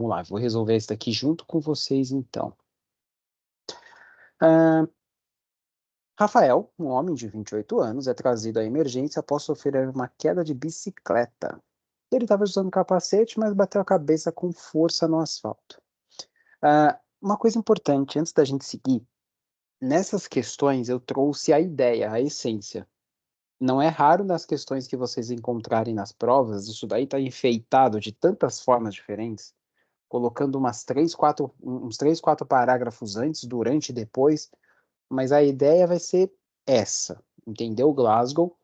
Vamos lá, vou resolver isso daqui junto com vocês, então. Ah, Rafael, um homem de 28 anos, é trazido à emergência após sofrer uma queda de bicicleta. Ele estava usando capacete, mas bateu a cabeça com força no asfalto. Uma coisa importante, antes da gente seguir, nessas questões eu trouxe a ideia, a essência. Não é raro nas questões que vocês encontrarem nas provas, isso daí está enfeitado de tantas formas diferentes, colocando uns 3, 4 parágrafos antes, durante e depois, mas a ideia vai ser essa, entendeu, Glasgow?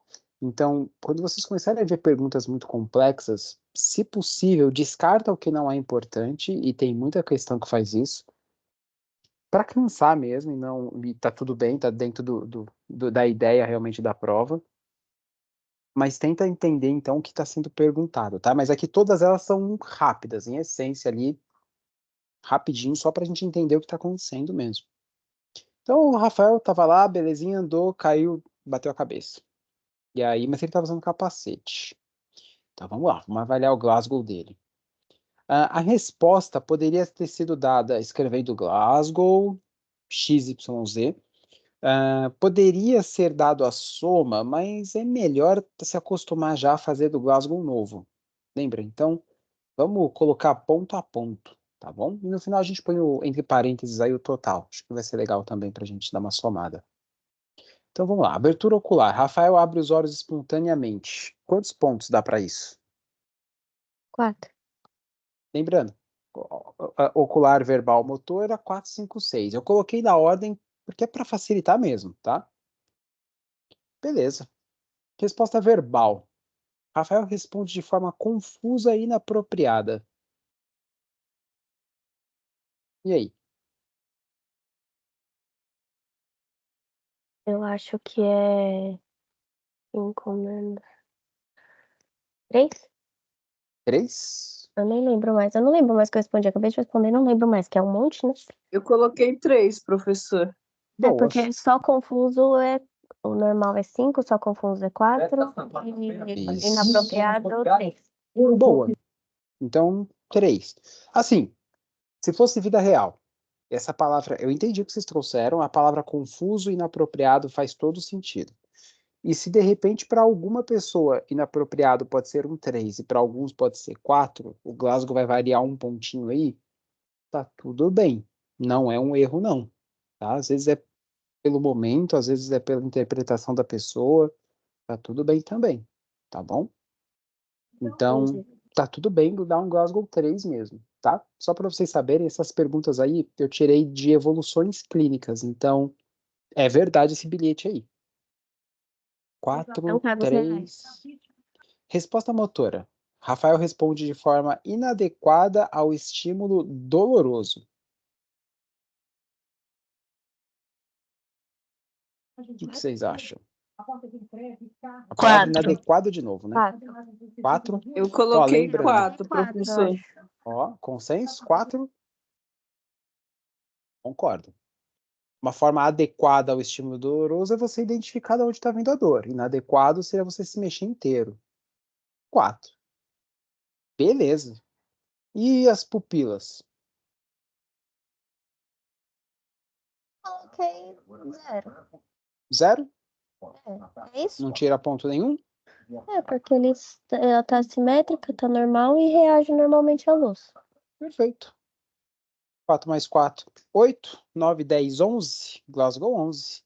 Então, quando vocês começarem a ver perguntas muito complexas, se possível, descarta o que não é importante, e tem muita questão que faz isso, para cansar mesmo, e tá tudo bem, tá dentro da ideia realmente da prova, mas tenta entender então o que está sendo perguntado, tá? Mas aqui todas elas são rápidas, em essência ali, rapidinho, só para a gente entender o que está acontecendo mesmo. Então o Rafael estava lá, belezinha, andou, caiu, bateu a cabeça. E aí, mas ele estava usando capacete. Então vamos lá, vamos avaliar o Glasgow dele. A resposta poderia ter sido dada escrevendo Glasgow, XYZ. Poderia ser dado a soma, mas é melhor se acostumar já a fazer do Glasgow novo. Lembra? Então, vamos colocar ponto a ponto, tá bom? E no final a gente põe entre parênteses aí o total. Acho que vai ser legal também para a gente dar uma somada. Então vamos lá. Abertura ocular. Rafael abre os olhos espontaneamente. Quantos pontos dá para isso? 4. Lembrando, ocular, verbal, motor era 4, 5, 6. Eu coloquei na ordem porque é para facilitar mesmo, tá? Beleza. Resposta verbal. Rafael responde de forma confusa e inapropriada. E aí? Eu acho que é 5 menos 3? 3? Eu nem lembro mais. Eu não lembro mais o que eu respondi. Acabei de responder, não lembro mais, que é um monte, né? Eu coloquei 3, professor. É, Boa. porque só confuso é. O normal é 5, só confuso é 4. E Isso. inapropriado 3. Boa. Então, 3. Assim, se fosse vida real, essa palavra, eu entendi o que vocês trouxeram, a palavra confuso e inapropriado faz todo sentido. E se de repente para alguma pessoa inapropriado pode ser um 3 e para alguns pode ser 4, o Glasgow vai variar um pontinho aí, tá tudo bem. Não é um erro, não. Tá? Às vezes é pelo momento, às vezes é pela interpretação da pessoa, tá tudo bem também. Tá bom? Então, tá tudo bem dar um Glasgow 3 mesmo, tá? Só para vocês saberem, essas perguntas aí eu tirei de evoluções clínicas, então é verdade esse bilhete aí. 4, Então, tá, você 3. Resposta motora. Rafael responde de forma inadequada ao estímulo doloroso. O que vocês acham? A palavra 4. inadequado de novo, né? 4. Eu coloquei lembrando. 4, professor. Ó, consenso? 4. Concordo. Uma forma adequada ao estímulo doloroso é você identificar de onde está vindo a dor. Inadequado seria você se mexer inteiro. 4. Beleza. E as pupilas? Ok, 0. 0? É isso? Não tira ponto nenhum? É, porque ela tá simétrica, tá normal e reage normalmente à luz. Perfeito. 4 mais 4, 8. 9, 10, 11. Glasgow 11.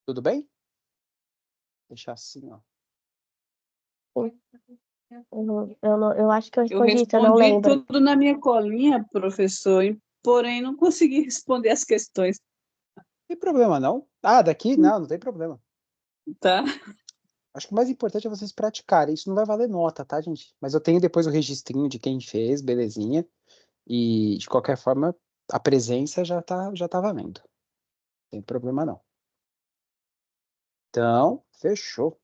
Tudo bem? Deixar assim, ó. Eu acho que eu Eu respondi isso, eu não respondi lembro. tudo na minha colinha, professor, porém não consegui responder as questões, Não tem problema, não. Ah, daqui? Não, não tem problema. tá? Acho que o mais importante é vocês praticarem. Isso não vai valer nota, tá, gente? Mas eu tenho depois o registrinho de quem fez, belezinha. E, de qualquer forma, a presença já tá valendo. Não tem problema, não. Então, fechou.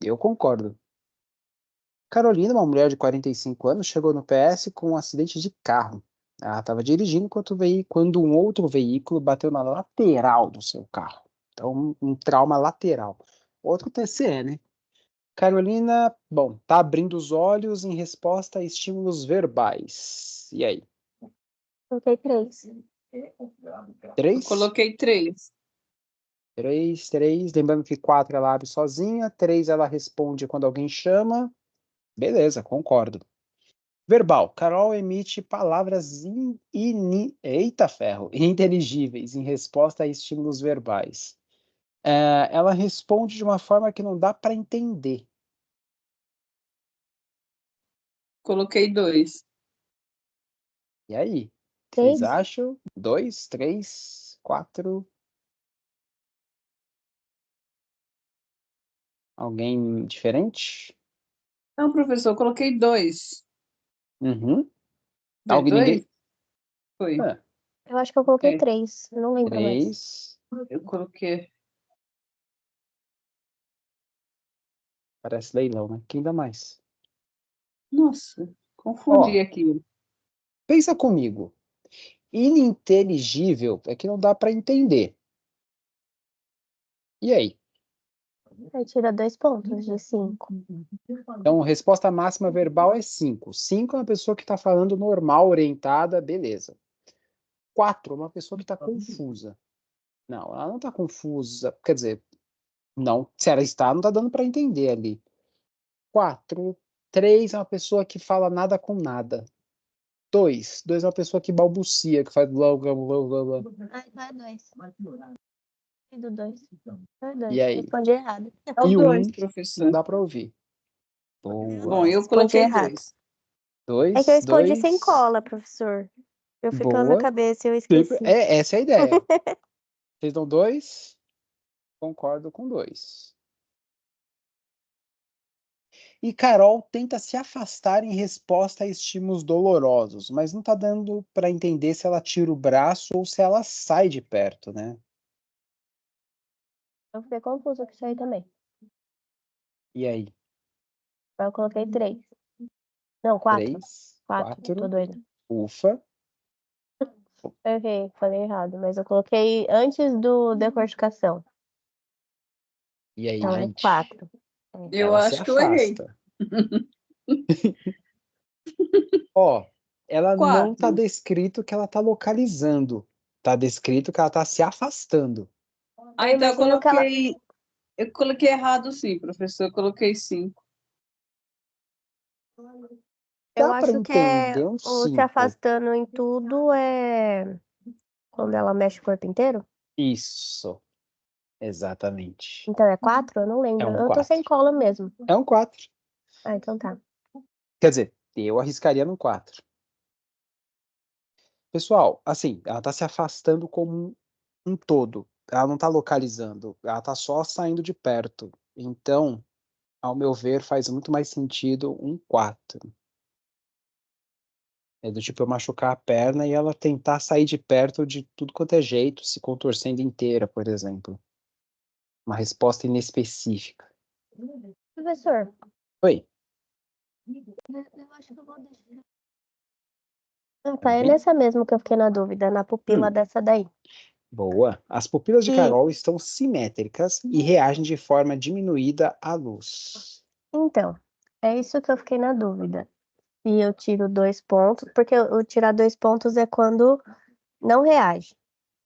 Eu concordo. Carolina, uma mulher de 45 anos, chegou no PS com um acidente de carro. Ela estava dirigindo quando um outro veículo bateu na lateral do seu carro. Então, um trauma lateral. Outro TCE, né? Carolina, bom, tá abrindo os olhos em resposta a estímulos verbais. E aí? Coloquei 3. Eu 3? coloquei 3. 3. Lembrando que 4 ela abre sozinha, 3 ela responde quando alguém chama. Beleza, concordo. Verbal. Carol emite palavras eita ferro, ininteligíveis em resposta a estímulos verbais. Ela responde de uma forma que não dá para entender. Coloquei 2. E aí? O que 3? vocês acham? 2, 3, 4. Alguém diferente? Não, professor, eu coloquei 2. Uhum. Foi Ninguém. 2? Foi. Eu acho que eu coloquei É. 3. Não lembro mais. 3. Eu coloquei. Parece leilão, né? Quem dá mais? Nossa, Ó, confundi aqui. pensa comigo. Ininteligível é que não dá para entender. E aí? Aí tira 2 pontos de 5. Então, resposta máxima verbal é 5. 5 é uma pessoa que está falando normal, orientada, beleza. 4 é uma pessoa que está confusa. Não, ela não está confusa. Quer dizer, não. Se ela está, não está dando para entender ali. 4. 3 é uma pessoa que fala nada com nada. 2 é uma pessoa que balbucia, que faz blá, blá, blá, blá, blá. Ah, então é 2. E do 2. É 2. E aí? Respondi errado. É o E 2, não professor. dá para ouvir. Bom, Boa. eu Respondi coloquei errado. 2. É que eu 2, respondi sem 2. cola, professor. Eu ficou na minha Boa. cabeça e eu esqueci. Essa é a ideia. Vocês dão 2? Concordo com 2. E Carol tenta se afastar em resposta a estímulos dolorosos, mas não tá dando para entender se ela tira o braço ou se ela sai de perto, né? Eu fiquei confusa com isso aí também. E aí? Eu coloquei 3. Não, 4. 3, 4. Tô 4. doida. Ufa. Errei, falei errado. Mas eu coloquei antes do decorticação. E aí, Então é gente? 4. Eu Ela se acho que eu errei. afasta. Ó, ela não tá 4. descrito que ela tá localizando. Tá descrito que ela tá se afastando. Ah, Eu então imagino que ela. eu coloquei errado sim, professor. Eu coloquei 5. Eu Dá para acho que é entender um o se 5. afastando em tudo é quando ela mexe o corpo inteiro. Isso, exatamente. Então é 4? Eu não É lembro. um Eu tô 4. sem cola mesmo. É um 4. Ah, então tá. Quer dizer, eu arriscaria no 4. Pessoal, assim, ela tá se afastando como um todo. Ela não tá localizando, ela tá só saindo de perto. Então, ao meu ver, faz muito mais sentido um 4. É do tipo eu machucar a perna e ela tentar sair de perto de tudo quanto é jeito, se contorcendo inteira, por exemplo. Uma resposta inespecífica. Professor, Oi. eu acho que eu vou deixar. Ah, tá. É nessa mesmo que eu fiquei na dúvida, na pupila dessa daí. Boa. As pupilas de E Carol estão simétricas e reagem de forma diminuída à luz. então, é isso que eu fiquei na dúvida. E eu tiro 2 pontos, porque o tirar 2 pontos é quando não reage.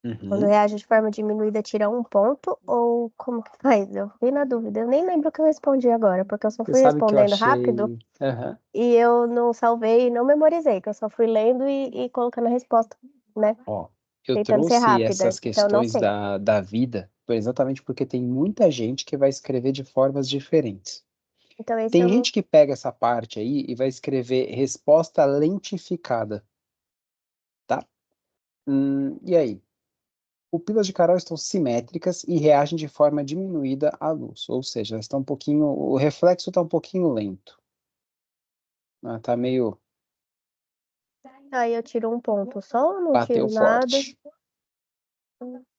Quando Uhum. reage de forma diminuída, tira 1 ponto, ou como que faz? Eu fiquei na dúvida. Eu nem lembro o que eu respondi agora, porque eu só Você fui sabe que eu respondendo rápido achei. Aham. e eu não salvei e não memorizei, que eu só fui lendo e colocando a resposta, né? Ó, eu Tentando ser trouxe rápida, essas então eu não questões sei. da vida exatamente porque tem muita gente que vai escrever de formas diferentes. Então esse Tem eu não. gente que pega essa parte aí e vai escrever resposta lentificada, tá? E aí? Pupilas de Carol estão simétricas e reagem de forma diminuída à luz, ou seja, elas estão um pouquinho, o reflexo está um pouquinho lento, né? Tá meio Aí eu tiro 1 ponto só ou não bateu tiro nada? forte.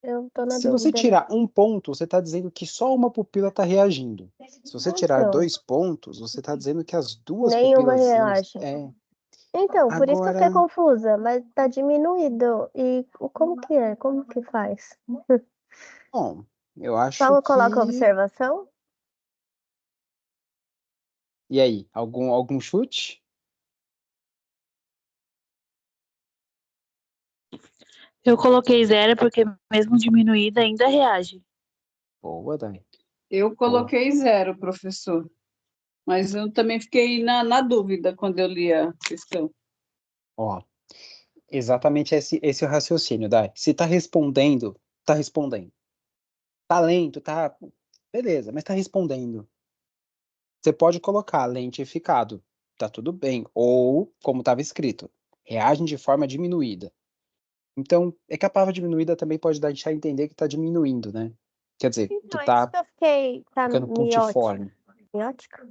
Eu tô na Se você dúvida, né? tirar um ponto, você está dizendo que só uma pupila está reagindo. Se você tirar Então, 2 pontos, você está dizendo que as duas nenhuma pupilas reage. é. Então, por isso que eu fiquei Agora, confusa, mas tá diminuído. E como que é? Como que faz? bom, eu acho Só coloca que observação? E aí, algum chute? Eu coloquei 0 porque mesmo diminuída ainda reage. Boa, Dani. Eu coloquei 0, professor. Mas eu também fiquei na dúvida quando eu li a questão. Ó, exatamente esse é o raciocínio, Dai. Se tá respondendo, tá respondendo. Tá lento, tá... Beleza, mas tá respondendo. Você pode colocar lentificado, tá tudo bem. Ou, como estava escrito, reagem de forma diminuída. Então, é que a palavra diminuída também pode deixar a entender que tá diminuindo, né? Quer dizer, que Então, é tá isso que eu fiquei. Tá ficando miótica. pontiforme. Miótica?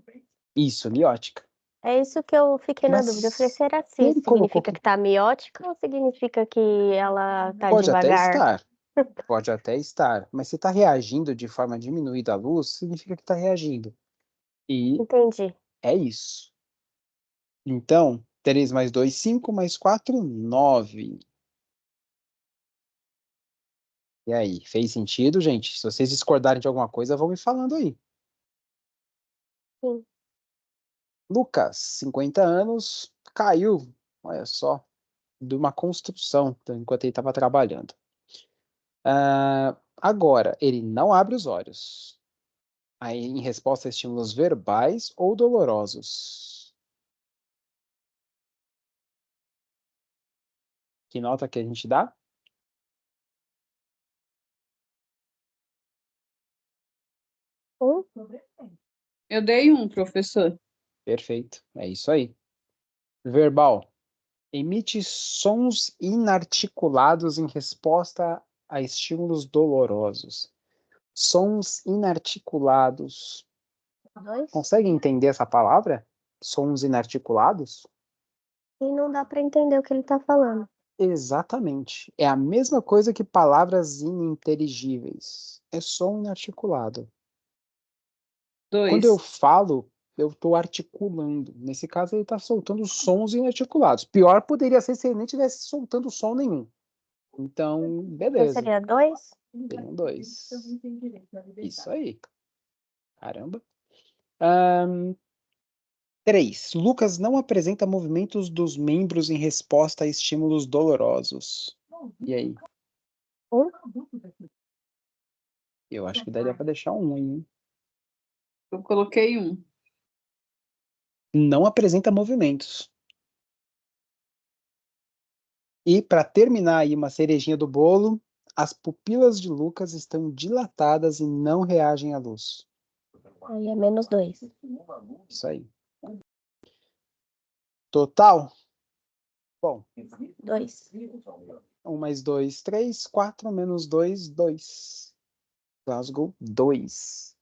Isso, miótica. É isso que eu fiquei na Mas dúvida. Eu falei, será que ele colocou significa que tá miótica ou significa que ela tá pode até devagar? estar. Pode até estar. Mas se está reagindo de forma diminuída à luz, significa que está reagindo. E Entendi. é isso. Então, 3 mais 2, 5, mais 4, 9. E aí, fez sentido, gente? Se vocês discordarem de alguma coisa, vão me falando aí. Sim. Lucas, 50 anos, caiu, olha só, de uma construção enquanto ele estava trabalhando. Agora, ele não abre os olhos. Aí, em resposta a estímulos verbais ou dolorosos. Que nota que a gente dá? Eu dei 1, professor. Perfeito, é isso aí. Verbal. Emite sons inarticulados em resposta a estímulos dolorosos. Sons inarticulados. 2. Consegue entender essa palavra? Sons inarticulados? E não dá pra entender o que ele tá falando. Exatamente. É a mesma coisa que palavras ininteligíveis. É som inarticulado. Quando eu 2. falo, eu estou articulando. Nesse caso, ele está soltando sons inarticulados. Pior poderia ser se ele nem estivesse soltando som nenhum. Então, Então beleza. seria 2? Tem um 2. Isso aí. Caramba. 3. Lucas não apresenta movimentos dos membros em resposta a estímulos dolorosos. E aí? 1? Eu acho que daria para deixar um, hein? Eu coloquei 1. Não apresenta movimentos. E, para terminar aí uma cerejinha do bolo, as pupilas de Lucas estão dilatadas e não reagem à luz. Aí é menos 2. Isso aí. Total? Bom, 2. 1 mais 2, 3, 4 menos 2, 2. Glasgow, 2.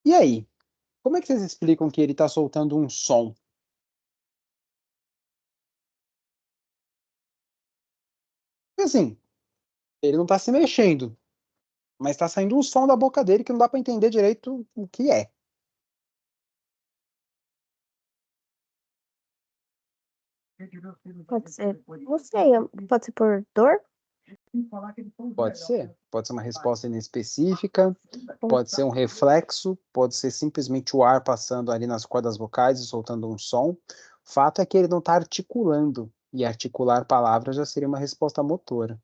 E aí? Como é que vocês explicam que ele está soltando um som? Assim, ele não está se mexendo, mas está saindo um som da boca dele que não dá para entender direito o que é. Pode ser. Não sei. Pode ser por dor? Pode ser. Pode ser uma resposta inespecífica, pode ser um reflexo, pode ser simplesmente o ar passando ali nas cordas vocais e soltando um som. O fato é que ele não está articulando, e articular palavras já seria uma resposta motora.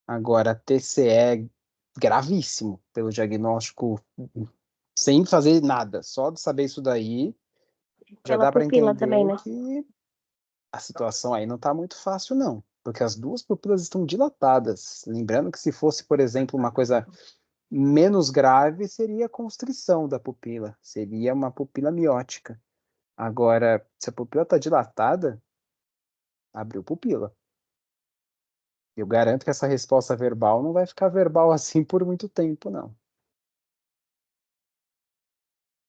Agora, TCE gravíssimo pelo diagnóstico, sem fazer nada, só de saber isso daí, já Pela dá para pupila entender também, né? que a situação aí não está muito fácil, não, porque as duas pupilas estão dilatadas. Lembrando que se fosse, por exemplo, uma coisa menos grave, seria a constrição da pupila, seria uma pupila miótica. Agora, se a pupila está dilatada, abriu pupila. Eu garanto que essa resposta verbal não vai ficar verbal assim por muito tempo, não.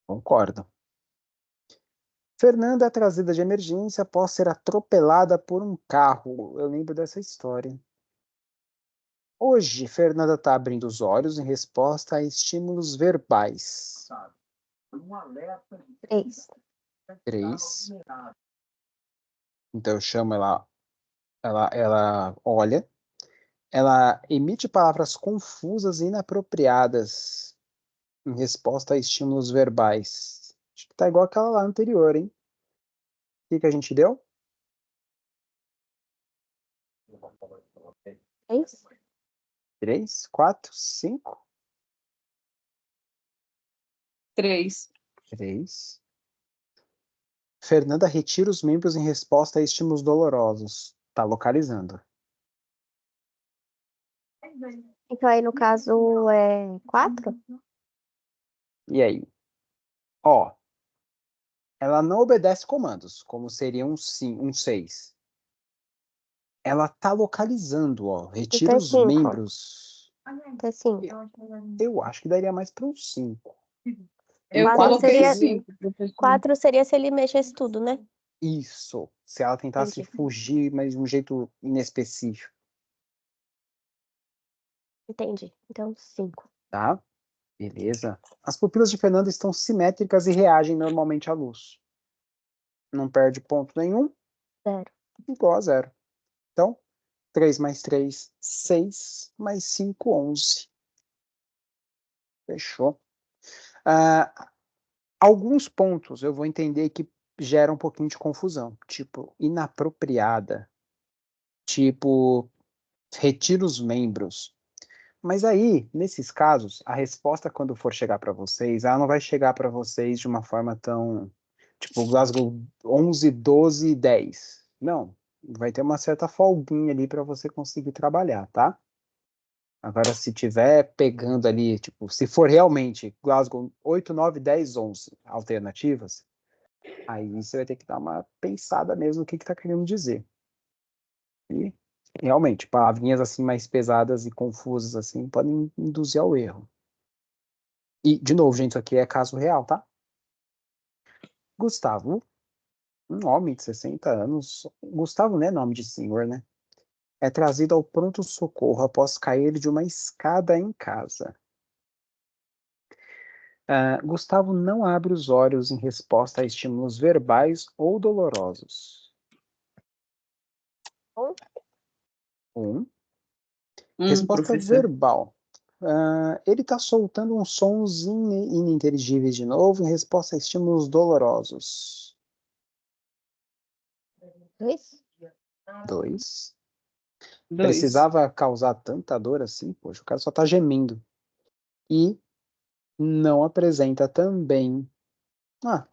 Concordo. Fernanda é trazida de emergência após ser atropelada por um carro. Eu lembro dessa história. Hoje, Fernanda está abrindo os olhos em resposta a estímulos verbais. 3. 3. Então eu chamo ela olha, ela emite palavras confusas e inapropriadas. em resposta a estímulos verbais. Acho que tá igual aquela lá anterior, hein? O que a gente deu? 3? 3, 4, 5? 3. 3. Fernanda retira os membros em resposta a estímulos dolorosos. Tá localizando. Então aí no caso é 4? E aí? Ó, ela não obedece comandos, como seria um 6. Ela tá localizando, ó. Retira Então é os 5. membros. Então é 5. Eu acho que daria mais para um 5. Eu Quatro coloquei seria- 5, professor. 4 seria se ele mexesse tudo, né? Isso. Se ela tentasse Entendi. fugir, mas de um jeito inespecífico, Entendi. Então 5. tá? Beleza. As pupilas de Fernanda estão simétricas e reagem normalmente à luz. Não perde ponto nenhum. 0. Igual a 0. Então, 3 mais 3, 6, mais 5, 11. Fechou. Alguns pontos eu vou entender que geram um pouquinho de confusão. Tipo, inapropriada. Tipo, retira os membros. Mas aí, nesses casos, a resposta quando for chegar para vocês, ela não vai chegar para vocês de uma forma tão, tipo, Glasgow 11, 12, 10. Não, vai ter uma certa folguinha ali para você conseguir trabalhar, tá? Agora, se tiver pegando ali, tipo, se for realmente Glasgow 8, 9, 10, 11 alternativas, aí você vai ter que dar uma pensada mesmo no que tá querendo dizer. E realmente, palavrinhas assim mais pesadas e confusas assim podem induzir ao erro. E, de novo, gente, isso aqui é caso real, tá? Gustavo, um homem de 60 anos, Gustavo não é nome de senhor, né? É trazido ao pronto-socorro após cair de uma escada em casa. Gustavo não abre os olhos em resposta a estímulos verbais ou dolorosos. 1. Resposta Professor. verbal. Ele está soltando uns sons ininteligíveis de novo em resposta a estímulos dolorosos. 2? 2. 2. Precisava causar tanta dor assim? Poxa, o cara só está gemendo. E não apresenta também.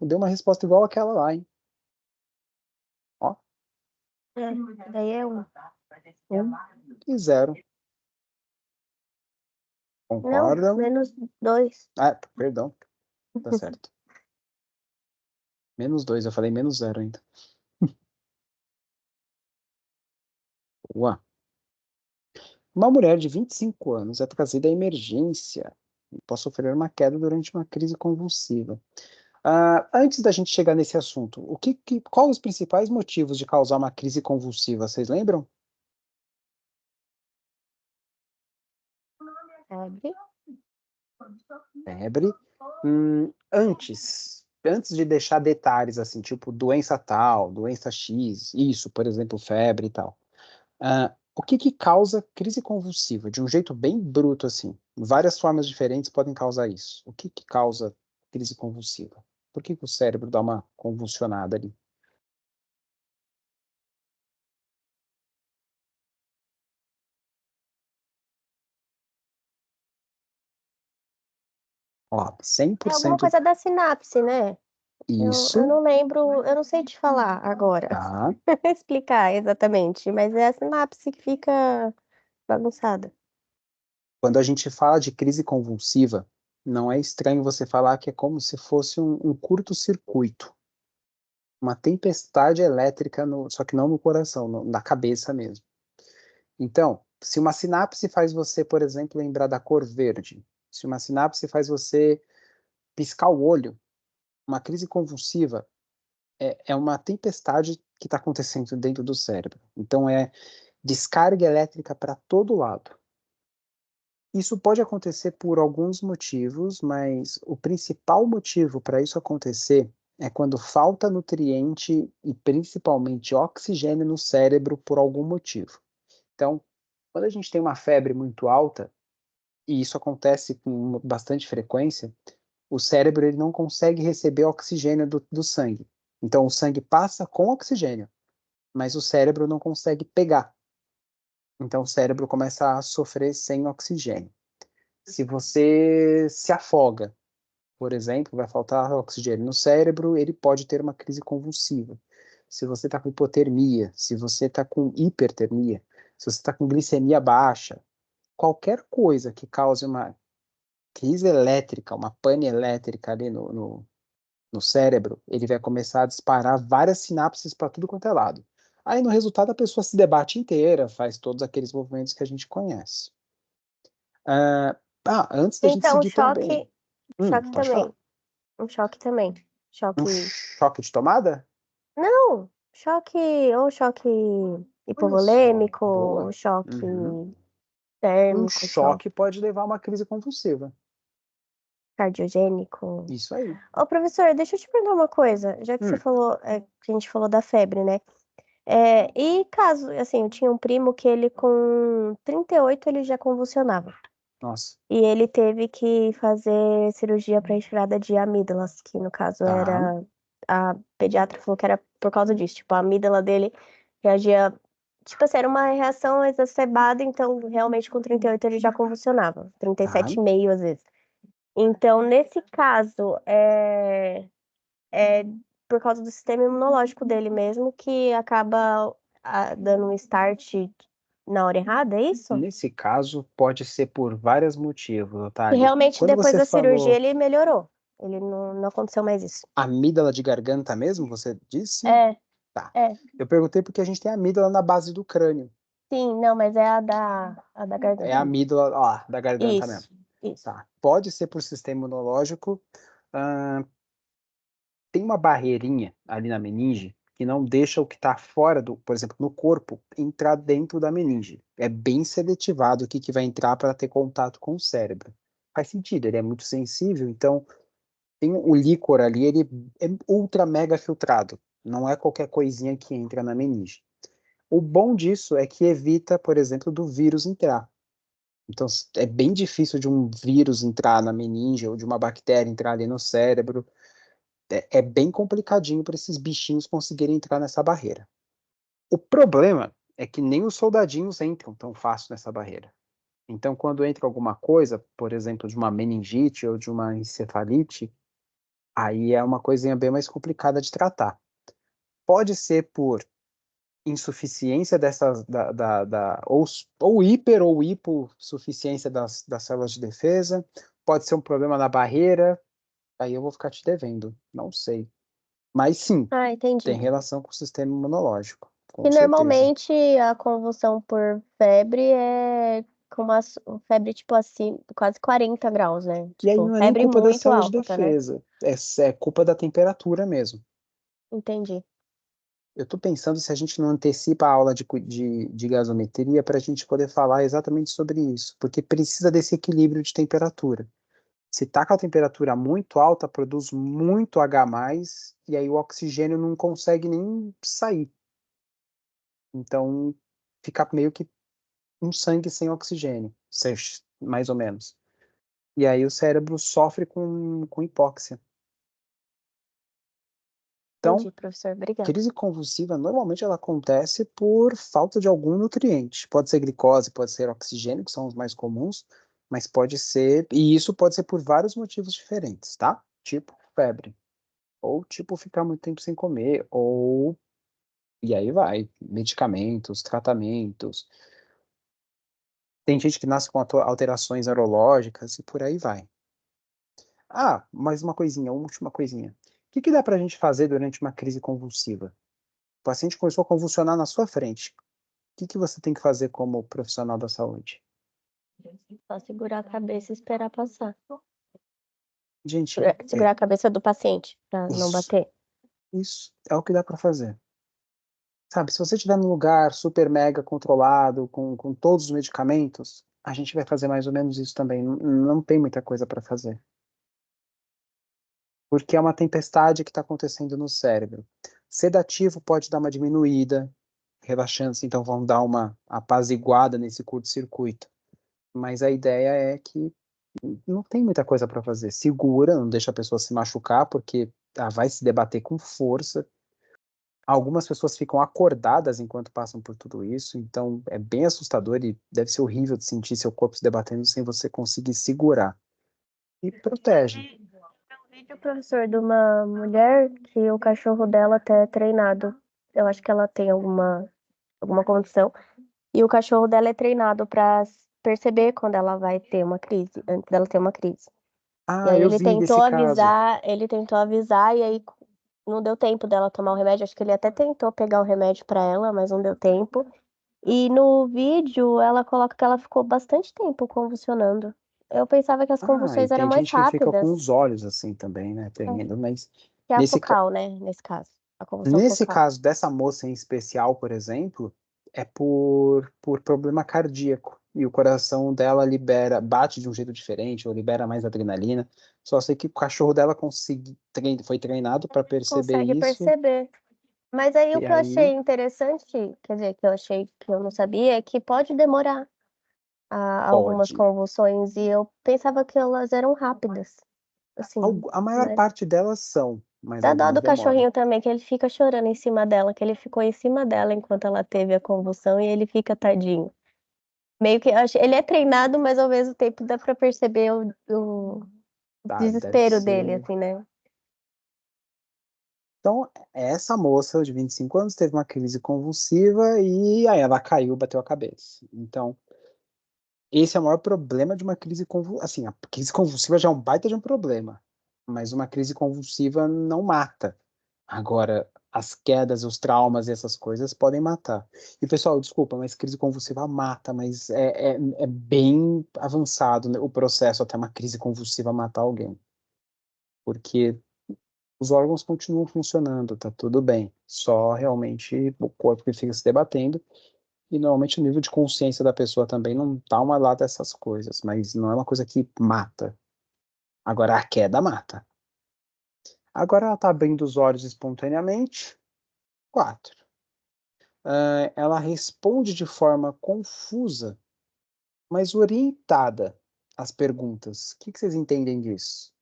Deu uma resposta igual àquela lá, hein? Ó, Daí é 1. e 0. Não, Concordam? menos 2. Perdão. Tá certo. Menos 2, eu falei menos 0 ainda. Boa. Uma mulher de 25 anos é trazida à emergência após sofrer uma queda durante uma crise convulsiva. Antes da gente chegar nesse assunto, qual os principais motivos de causar uma crise convulsiva? Vocês lembram? Febre. Febre. Antes de deixar detalhes assim, tipo doença tal, doença X, isso, por exemplo, febre e tal. O que causa crise convulsiva? De um jeito bem bruto, assim. Várias formas diferentes podem causar isso. O que causa crise convulsiva? Por que o cérebro dá uma convulsionada ali? Ó, É alguma 100% coisa da sinapse, né? Eu isso, não lembro, eu não sei te falar agora, tá? explicar exatamente, mas é a sinapse que fica bagunçada. Quando a gente fala de crise convulsiva, não é estranho você falar que é como se fosse um curto-circuito, uma tempestade elétrica, só que não no coração, na cabeça mesmo. Então, se uma sinapse faz você, por exemplo, lembrar da cor verde, se uma sinapse faz você piscar o olho, uma crise convulsiva é uma tempestade que está acontecendo dentro do cérebro. Então, é descarga elétrica para todo lado. Isso pode acontecer por alguns motivos, mas o principal motivo para isso acontecer é quando falta nutriente e principalmente oxigênio no cérebro por algum motivo. Então, quando a gente tem uma febre muito alta, e isso acontece com bastante frequência, o cérebro ele não consegue receber oxigênio do sangue. Então, o sangue passa com oxigênio, mas o cérebro não consegue pegar. Então, o cérebro começa a sofrer sem oxigênio. Se você se afoga, por exemplo, vai faltar oxigênio no cérebro, ele pode ter uma crise convulsiva. Se você está com hipotermia, se você está com hipertermia, se você está com glicemia baixa, qualquer coisa que cause uma crise elétrica, uma pane elétrica ali no cérebro, ele vai começar a disparar várias sinapses para tudo quanto é lado. Aí, no resultado, a pessoa se debate inteira, faz todos aqueles movimentos que a gente conhece. Antes da gente Então, seguir também. choque Pode falar. também. Um choque também. Um Choque. choque de tomada? Não, choque, ou choque Olha só, hipovolêmico, boa. choque Um térmico, choque choque pode levar a uma crise convulsiva. cardiogênico. Isso aí. Ô, professor, deixa eu te perguntar uma coisa, já que você falou, que a gente falou da febre, né? E caso, assim, eu tinha um primo que ele com 38 ele já convulsionava. Nossa. E ele teve que fazer cirurgia para retirada de amígdalas, que no caso Tá. era. A pediatra falou que era por causa disso. Tipo, a amígdala dele reagia. Tipo assim, era uma reação exacerbada, então realmente com 38 ele já convulsionava. 37,5 às vezes. Então, nesse caso, é por causa do sistema imunológico dele mesmo que acaba dando um start na hora errada, é isso? Nesse caso, pode ser por vários motivos, E Otávio. realmente Quando depois você da cirurgia falou ele melhorou. Ele não aconteceu mais isso. amígdala de garganta mesmo, você disse? É, Tá. é. Eu perguntei porque a gente tem amígdala na base do crânio. Sim, não, mas é a da garganta. É a amígdala, ó, da garganta mesmo. Isso. Tá. Pode ser por sistema imunológico. Tem uma barreirinha ali na meninge que não deixa o que está fora do, por exemplo, no corpo, entrar dentro da meninge. É bem seletivado o que vai entrar para ter contato com o cérebro. Faz sentido, ele é muito sensível, então tem o líquor ali, ele é ultra mega filtrado. Não é qualquer coisinha que entra na meninge. O bom disso é que evita, por exemplo, do vírus entrar. Então, é bem difícil de um vírus entrar na meninge ou de uma bactéria entrar ali no cérebro. É bem complicadinho para esses bichinhos conseguirem entrar nessa barreira. O problema é que nem os soldadinhos entram tão fácil nessa barreira. Então, quando entra alguma coisa, por exemplo, de uma meningite ou de uma encefalite, aí é uma coisinha bem mais complicada de tratar. Pode ser por insuficiência dessas, ou hiper ou hipossuficiência das células de defesa, pode ser um problema na barreira, aí eu vou ficar te devendo, não sei. Mas sim, Ah, entendi. tem relação com o sistema imunológico, com E certeza. normalmente a convulsão por febre é com uma febre tipo assim, quase 40 graus, né? E aí Tipo, não é nem febre culpa da muito célula de alta, né? defesa, é culpa da temperatura mesmo. Entendi. Eu estou pensando se a gente não antecipa a aula de gasometria para a gente poder falar exatamente sobre isso, porque precisa desse equilíbrio de temperatura. Se está com a temperatura muito alta, produz muito H+, e aí o oxigênio não consegue nem sair. Então, fica meio que um sangue sem oxigênio, mais ou menos. E aí o cérebro sofre com hipóxia. Então, Entendi, professor. Obrigada. crise convulsiva, normalmente ela acontece por falta de algum nutriente. Pode ser glicose, pode ser oxigênio, que são os mais comuns, mas pode ser, e isso pode ser por vários motivos diferentes, tá? Tipo febre, ou tipo ficar muito tempo sem comer, ou, e aí vai, medicamentos, tratamentos. Tem gente que nasce com alterações neurológicas e por aí vai. Mais uma coisinha, uma última coisinha. O que dá pra gente fazer durante uma crise convulsiva? O paciente começou a convulsionar na sua frente. O que você tem que fazer como profissional da saúde? Só segurar a cabeça e esperar passar. Gente, Segurar a cabeça do paciente pra não bater. isso é o que dá para fazer. Sabe, se você estiver num lugar super mega controlado, com todos os medicamentos, a gente vai fazer mais ou menos isso também. Não tem muita coisa para fazer. Porque é uma tempestade que está acontecendo no cérebro. Sedativo pode dar uma diminuída, relaxantes, então vão dar uma apaziguada nesse curto-circuito. Mas a ideia é que não tem muita coisa para fazer. Segura, não deixa a pessoa se machucar, porque vai se debater com força. Algumas pessoas ficam acordadas enquanto passam por tudo isso, então é bem assustador e deve ser horrível de sentir seu corpo se debatendo sem você conseguir segurar. E protege. Um vídeo, professor, de uma mulher que o cachorro dela até é treinado. Eu acho que ela tem alguma condição. E o cachorro dela é treinado para perceber quando ela vai ter uma crise, antes dela ter uma crise. E Ah, aí eu vi desse caso. ele tentou avisar e aí não deu tempo dela tomar o remédio. Acho que ele até tentou pegar o remédio para ela, mas não deu tempo. E no vídeo ela coloca que ela ficou bastante tempo convulsionando. Eu pensava que as Ah, e convulsões eram tem mais gente que fica com rápidas, os olhos assim também, né, tremendo, mas que é a nesse, focal, né, nesse caso, a convulsão nesse focal. caso dessa moça em especial, por exemplo, é por problema cardíaco. E o coração dela bate de um jeito diferente, ou libera mais adrenalina. Só sei que o cachorro dela foi treinado para perceber Consegue isso, perceber. Mas aí o e que eu aí, achei interessante, quer dizer, que eu achei que eu não sabia, é que pode demorar algumas pode. convulsões e eu pensava que elas eram rápidas, assim, A maior né? parte delas são, mas Dá dó algumas do demoram. cachorrinho também, que ele fica chorando em cima dela, que ele ficou em cima dela enquanto ela teve a convulsão e ele fica tadinho. Meio que, ele é treinado, mas ao mesmo tempo dá pra perceber o Tá, deve desespero dele, ser. assim, né? Então, essa moça de 25 anos teve uma crise convulsiva e aí ela caiu, bateu a cabeça. Então, esse é o maior problema de uma crise convulsiva. Assim, a crise convulsiva já é um baita de um problema, mas uma crise convulsiva não mata. Agora, as quedas, os traumas e essas coisas podem matar. E, pessoal, desculpa, mas crise convulsiva mata, mas é bem avançado, né, o processo até uma crise convulsiva matar alguém. Porque os órgãos continuam funcionando, tá tudo bem. Só realmente o corpo que fica se debatendo. E normalmente o nível de consciência da pessoa também não tá uma lá dessas coisas, mas não é uma coisa que mata. Agora a queda mata. Agora ela tá abrindo os olhos espontaneamente. 4. Ela responde de forma confusa, mas orientada às perguntas. O que vocês entendem disso?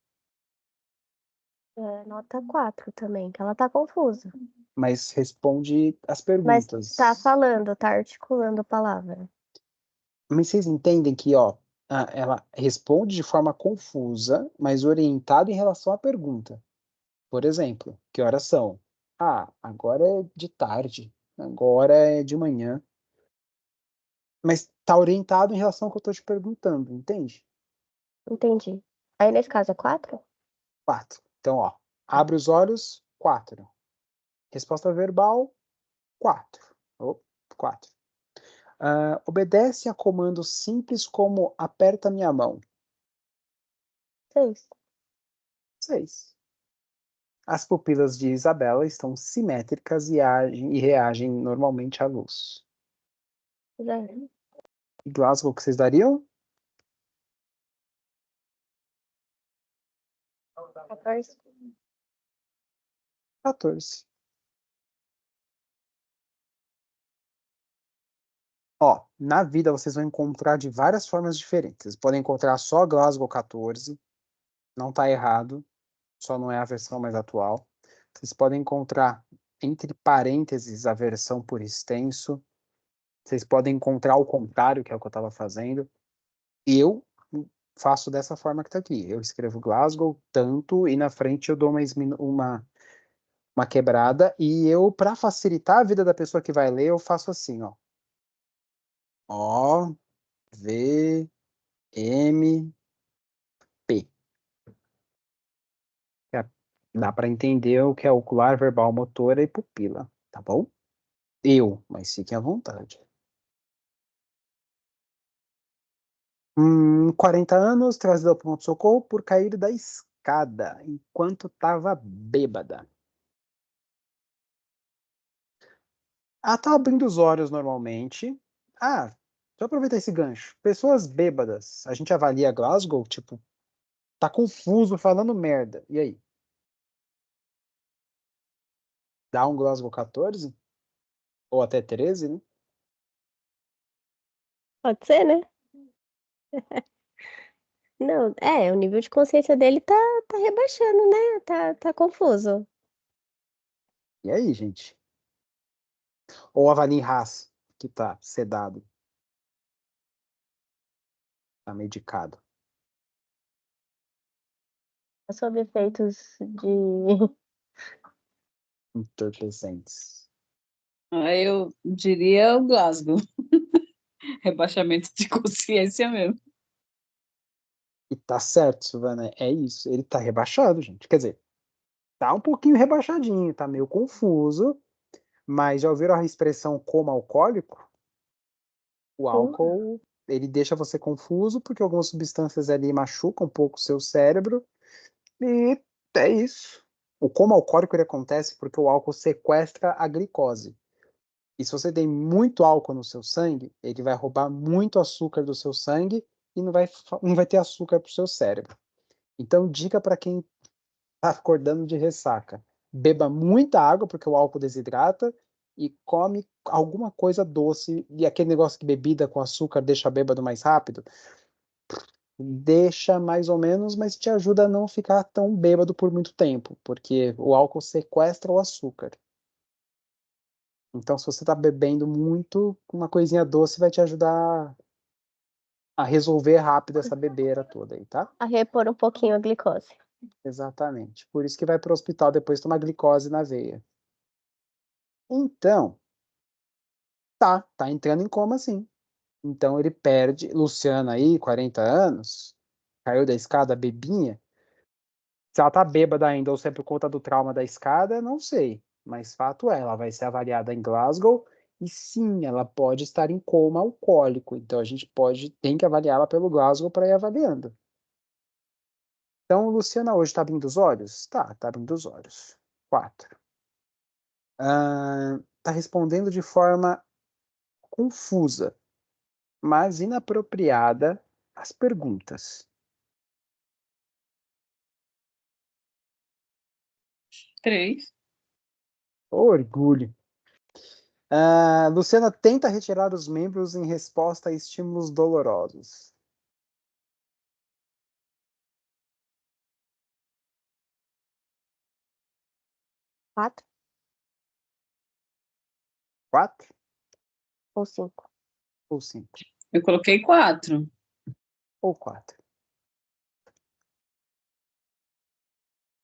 É, nota 4 também, que ela tá confusa. Mas responde às Mas tá perguntas. falando, tá articulando a palavra. Mas vocês entendem que, ó, ela responde de forma confusa, mas orientada em relação à pergunta. Por exemplo, que horas são? Ah, agora é de tarde, agora é de manhã. Mas tá orientado em relação ao que eu tô te perguntando, entende? Entendi. Aí nesse caso é 4? 4. Então, ó, abre os olhos, 4. Resposta verbal, 4. Oh, 4. Obedece a comandos simples como aperta minha mão. 6. 6. As pupilas de Isabela estão simétricas e reagem normalmente à luz. 0. E Glasgow, o que vocês dariam? 14. 14. Ó, na vida vocês vão encontrar de várias formas diferentes. Vocês podem encontrar só Glasgow 14, não tá errado, só não é a versão mais atual. Vocês podem encontrar entre parênteses a versão por extenso. Vocês podem encontrar o contrário, que é o que eu estava fazendo. Eu faço dessa forma que está aqui. Eu escrevo Glasgow tanto e na frente eu dou uma quebrada e eu, para facilitar a vida da pessoa que vai ler, eu faço assim, ó. O, V, M, P. É, dá para entender o que é ocular, verbal, motora e pupila, tá bom? Mas fiquem à vontade. 40 anos, trazida ao pronto-socorro por cair da escada enquanto estava bêbada. Ela tá abrindo os olhos normalmente. Ah, deixa eu aproveitar esse gancho. Pessoas bêbadas, a gente avalia Glasgow, tipo, tá confuso falando merda. E aí? Dá um Glasgow 14? Ou até 13, né? Pode ser, né? Não, o nível de consciência dele tá rebaixando, né? Tá confuso. E aí, gente? Ou Avalim Haas, que tá sedado, tá medicado. Sob efeitos de. Entorpecentes. Aí eu diria o Glasgow. Rebaixamento de consciência mesmo. E tá certo, Silvana, é isso. Ele tá rebaixado, gente. Quer dizer, tá um pouquinho rebaixadinho, tá meio confuso, mas já ouviram a expressão coma alcoólico? O álcool, ele deixa você confuso porque algumas substâncias ali machucam um pouco o seu cérebro e é isso. O coma alcoólico ele acontece porque o álcool sequestra a glicose. E se você tem muito álcool no seu sangue, ele vai roubar muito açúcar do seu sangue e não vai ter açúcar para o seu cérebro. Então, dica para quem está acordando de ressaca: beba muita água, porque o álcool desidrata, e come alguma coisa doce. E aquele negócio que bebida com açúcar deixa bêbado mais rápido, deixa mais ou menos, mas te ajuda a não ficar tão bêbado por muito tempo, porque o álcool sequestra o açúcar. Então, se você está bebendo muito, uma coisinha doce vai te ajudar a resolver rápido essa bebeira toda aí, tá? A repor um pouquinho a glicose. Exatamente. Por isso que vai para o hospital depois tomar glicose na veia. Então, tá entrando em coma sim. Então ele perde. Luciana aí, 40 anos, caiu da escada bebinha. Se ela tá bêbada ainda ou se é por conta do trauma da escada, não sei. Mas fato é, ela vai ser avaliada em Glasgow e sim, ela pode estar em coma alcoólico. Então a gente tem que avaliá-la pelo Glasgow para ir avaliando. Então, Luciana hoje tá abrindo os olhos? Tá abrindo os olhos. 4. Tá respondendo de forma confusa, mas inapropriada às perguntas. 3. Orgulho. Luciana tenta retirar os membros em resposta a estímulos dolorosos. 4 4 ou 5? ou 5? Eu coloquei 4. Ou 4?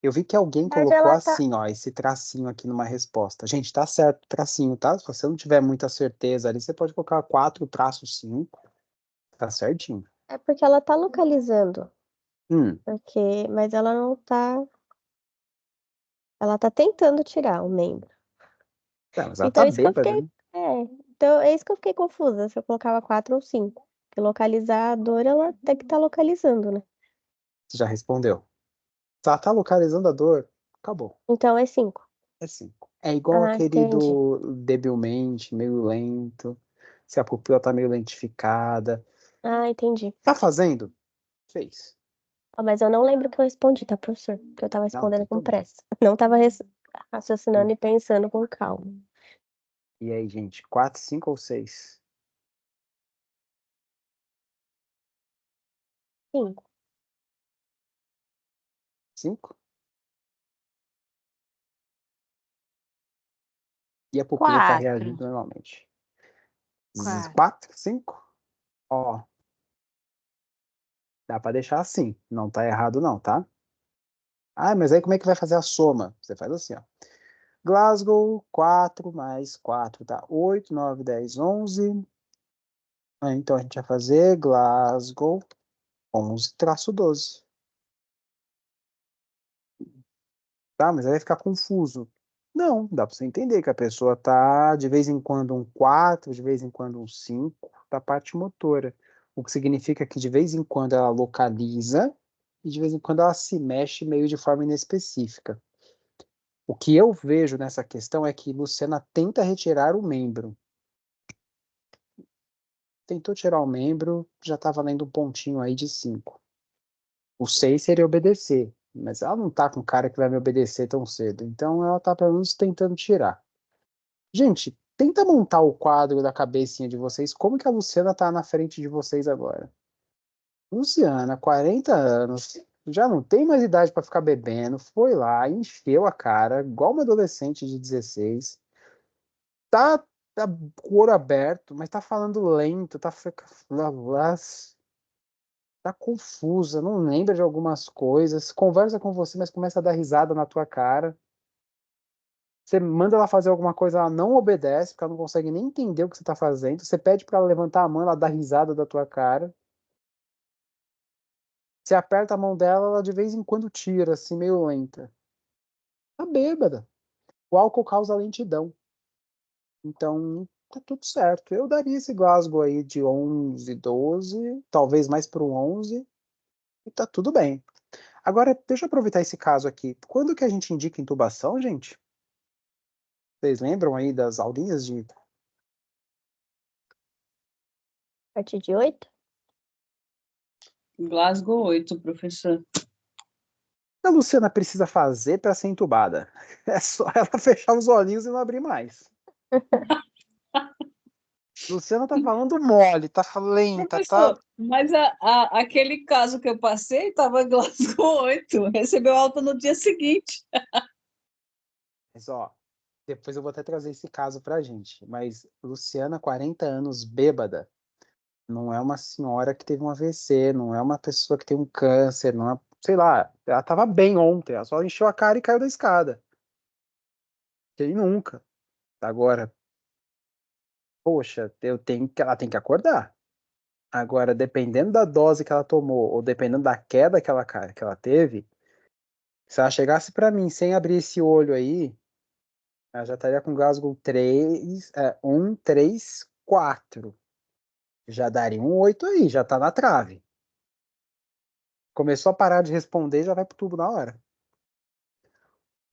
Eu vi que alguém Na verdade, colocou ela tá. assim, ó, esse tracinho aqui numa resposta. Gente, tá certo o tracinho, tá? Se você não tiver muita certeza ali, você pode colocar 4 traços 5. Tá certinho. É porque ela tá localizando. Hum, Mas ela não tá. Ela tá tentando tirar o membro. mas ela Então tá é isso que eu bêbada, fiquei. né? Então é isso que eu fiquei confusa. Se eu colocava 4 ou 5. Porque localizar a dor, ela tem que estar localizando, né? Você já respondeu. Se ela tá localizando a dor, acabou. Então é 5. É 5. É igual Ah, aquele entendi. do debilmente, meio lento. Se a pupila tá meio lentificada. Ah, entendi. Tá fazendo? Fez. Mas eu não lembro que eu respondi, tá, professor? Porque eu tava Não, tem respondendo com problema. pressa. Não tava raciocinando e pensando com calma. E aí, gente? 4, 5 ou 6? 5. 5? E a pupila tá 4. reagindo normalmente. 4. 4, 5? Ó, dá pra deixar assim. Não tá errado não, tá? Mas aí como é que vai fazer a soma? Você faz assim, ó. Glasgow, 4 mais 4 dá 8, 9, 10, 11. Então a gente vai fazer Glasgow 11-12. Tá, mas aí vai ficar confuso. Não, dá para você entender que a pessoa tá de vez em quando um 4, de vez em quando um 5 da parte motora. O que significa que de vez em quando ela localiza e de vez em quando ela se mexe meio de forma inespecífica. O que eu vejo nessa questão é que Luciana tenta retirar o membro. Tentou tirar o membro, já tá valendo um pontinho aí de 5. O 6 seria obedecer, mas ela não tá com cara que vai me obedecer tão cedo. Então ela tá pelo menos tentando tirar. Gente, tenta montar o quadro da cabecinha de vocês. Como que a Luciana tá na frente de vocês agora? Luciana, 40 anos, já não tem mais idade para ficar bebendo, foi lá, encheu a cara, igual uma adolescente de 16, tá com o olho aberto, mas tá falando lento, tá confusa, não lembra de algumas coisas, conversa com você, mas começa a dar risada na tua cara. Você manda ela fazer alguma coisa, ela não obedece, porque ela não consegue nem entender o que você tá fazendo. Você pede para ela levantar a mão, ela dá risada da tua cara. Você aperta a mão dela, ela de vez em quando tira, assim, meio lenta. Tá bêbada. O álcool causa lentidão. Então, tá tudo certo. Eu daria esse Glasgow aí de 11, 12, talvez mais pro 11, e tá tudo bem. Agora, deixa eu aproveitar esse caso aqui. Quando que a gente indica intubação, gente? Vocês lembram aí das aulinhas de... A partir de 8? Glasgow 8, professor. A Luciana precisa fazer para ser entubada? É só ela fechar os olhinhos e não abrir mais. Luciana tá falando mole, tá lenta, tá... Professor, mas aquele caso que eu passei estava em Glasgow 8, recebeu alta no dia seguinte. Mas, ó, depois eu vou até trazer esse caso pra gente. Mas Luciana, 40 anos, bêbada, não é uma senhora que teve um AVC, não é uma pessoa que tem um câncer, não é, sei lá, ela tava bem ontem, ela só encheu a cara e caiu da escada. Quem nunca? Agora, poxa, ela tem que acordar. Agora, dependendo da dose que ela tomou, ou dependendo da queda que ela teve, se ela chegasse pra mim sem abrir esse olho aí, ela já estaria com Glasgow 3, 1, 3, 4. Já daria um 8 aí, já tá na trave. Começou a parar de responder, já vai pro tubo na hora.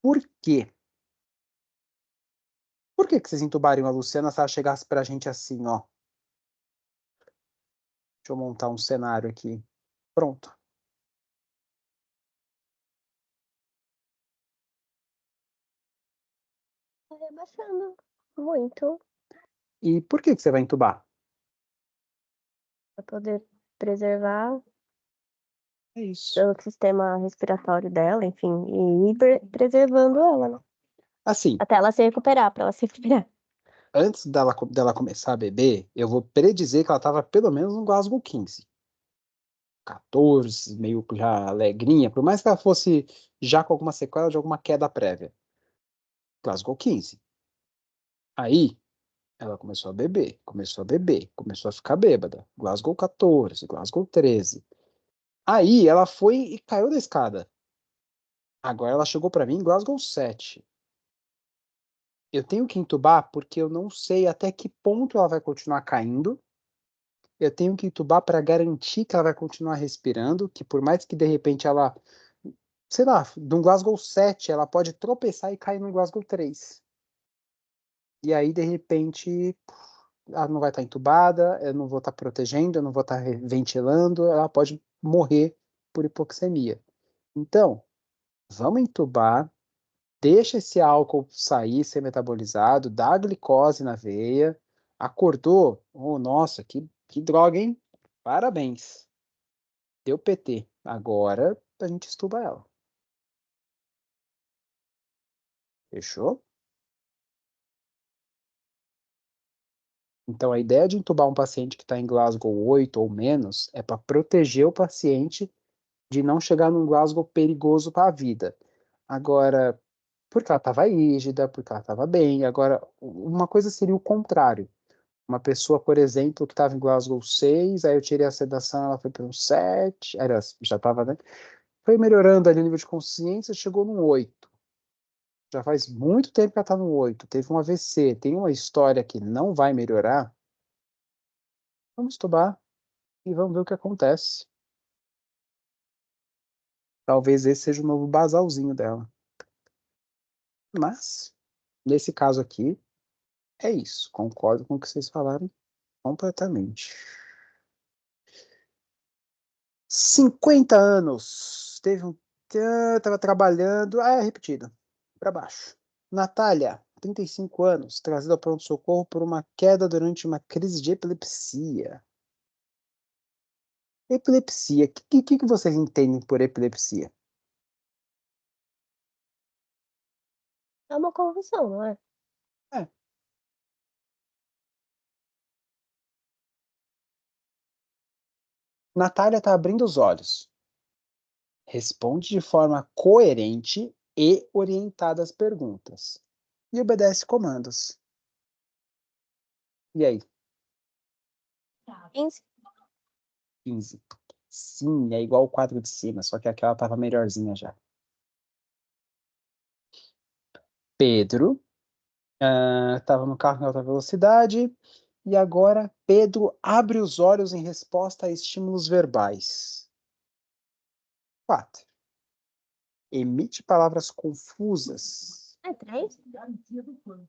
Por quê? Por que vocês entubariam a Luciana se ela chegasse pra gente assim, ó? Deixa eu montar um cenário aqui. Pronto. Tá rebaixando muito E por que você vai entubar? para poder preservar É isso. o sistema respiratório dela, enfim, e ir preservando ela, né? Assim, Até ela se recuperar, para ela se recuperar. antes dela começar a beber, eu vou predizer que ela tava pelo menos no Glasgow 15. 14, meio que já alegrinha, por mais que ela fosse já com alguma sequela de alguma queda prévia. Glasgow 15. Aí, ela começou a beber, começou a ficar bêbada. Glasgow 14, Glasgow 13. Aí, ela foi e caiu da escada. Agora ela chegou para mim em Glasgow 7. Eu tenho que entubar porque eu não sei até que ponto ela vai continuar caindo. Eu tenho que entubar para garantir que ela vai continuar respirando, que por mais que de repente ela, sei lá, de um Glasgow 7, ela pode tropeçar e cair no Glasgow 3. E aí, de repente, ela não vai estar entubada, eu não vou estar protegendo, eu não vou estar ventilando, ela pode morrer por hipoxemia. Então, vamos entubar, deixa esse álcool sair, ser metabolizado, dá glicose na veia, acordou, oh, nossa, que droga, hein? Parabéns, deu PT. Agora a gente estuba ela. Fechou? Então, a ideia de entubar um paciente que está em Glasgow 8 ou menos é para proteger o paciente de não chegar num Glasgow perigoso para a vida. Agora, porque ela estava rígida, porque ela estava bem. Agora, uma coisa seria o contrário. Uma pessoa, por exemplo, que estava em Glasgow 6, aí eu tirei a sedação, ela foi para um 7, aliás, já estava, né? Foi melhorando ali o nível de consciência, chegou num 8. Já faz muito tempo que ela está no 8. Teve um AVC, tem uma história que não vai melhorar. Vamos estudar e vamos ver o que acontece. Talvez esse seja o novo basalzinho dela. Mas, nesse caso aqui, é isso. Concordo com o que vocês falaram completamente. 50 anos. Tava trabalhando. Ah, é repetido. Para baixo. Natália, 35 anos, trazida ao pronto-socorro por uma queda durante uma crise de epilepsia. Epilepsia. O que vocês entendem por epilepsia? É uma convulsão, não é? É. Natália está abrindo os olhos. Responde de forma coerente e orientada às perguntas. E obedece comandos. E aí? 15. 15. Sim, é igual o quadro de cima, só que aquela estava melhorzinha já. Pedro estava no carro em alta velocidade e agora Pedro abre os olhos em resposta a estímulos verbais. 4. Emite palavras confusas. É 3?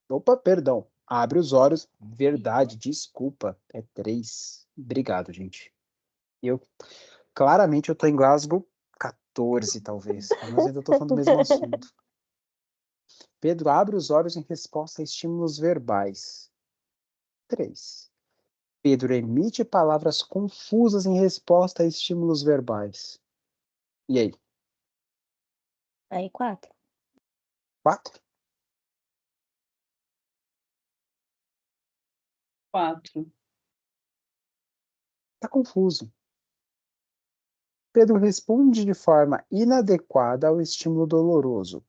Opa, perdão. Abre os olhos. Verdade, desculpa. É 3. Obrigado, gente. Claramente eu tô em Glasgow 14, talvez. Mas ainda tô falando do mesmo assunto. Pedro abre os olhos em resposta a estímulos verbais. 3. Pedro emite palavras confusas em resposta a estímulos verbais. E aí? Aí 4. 4? 4. Tá confuso. Pedro responde de forma inadequada ao estímulo doloroso.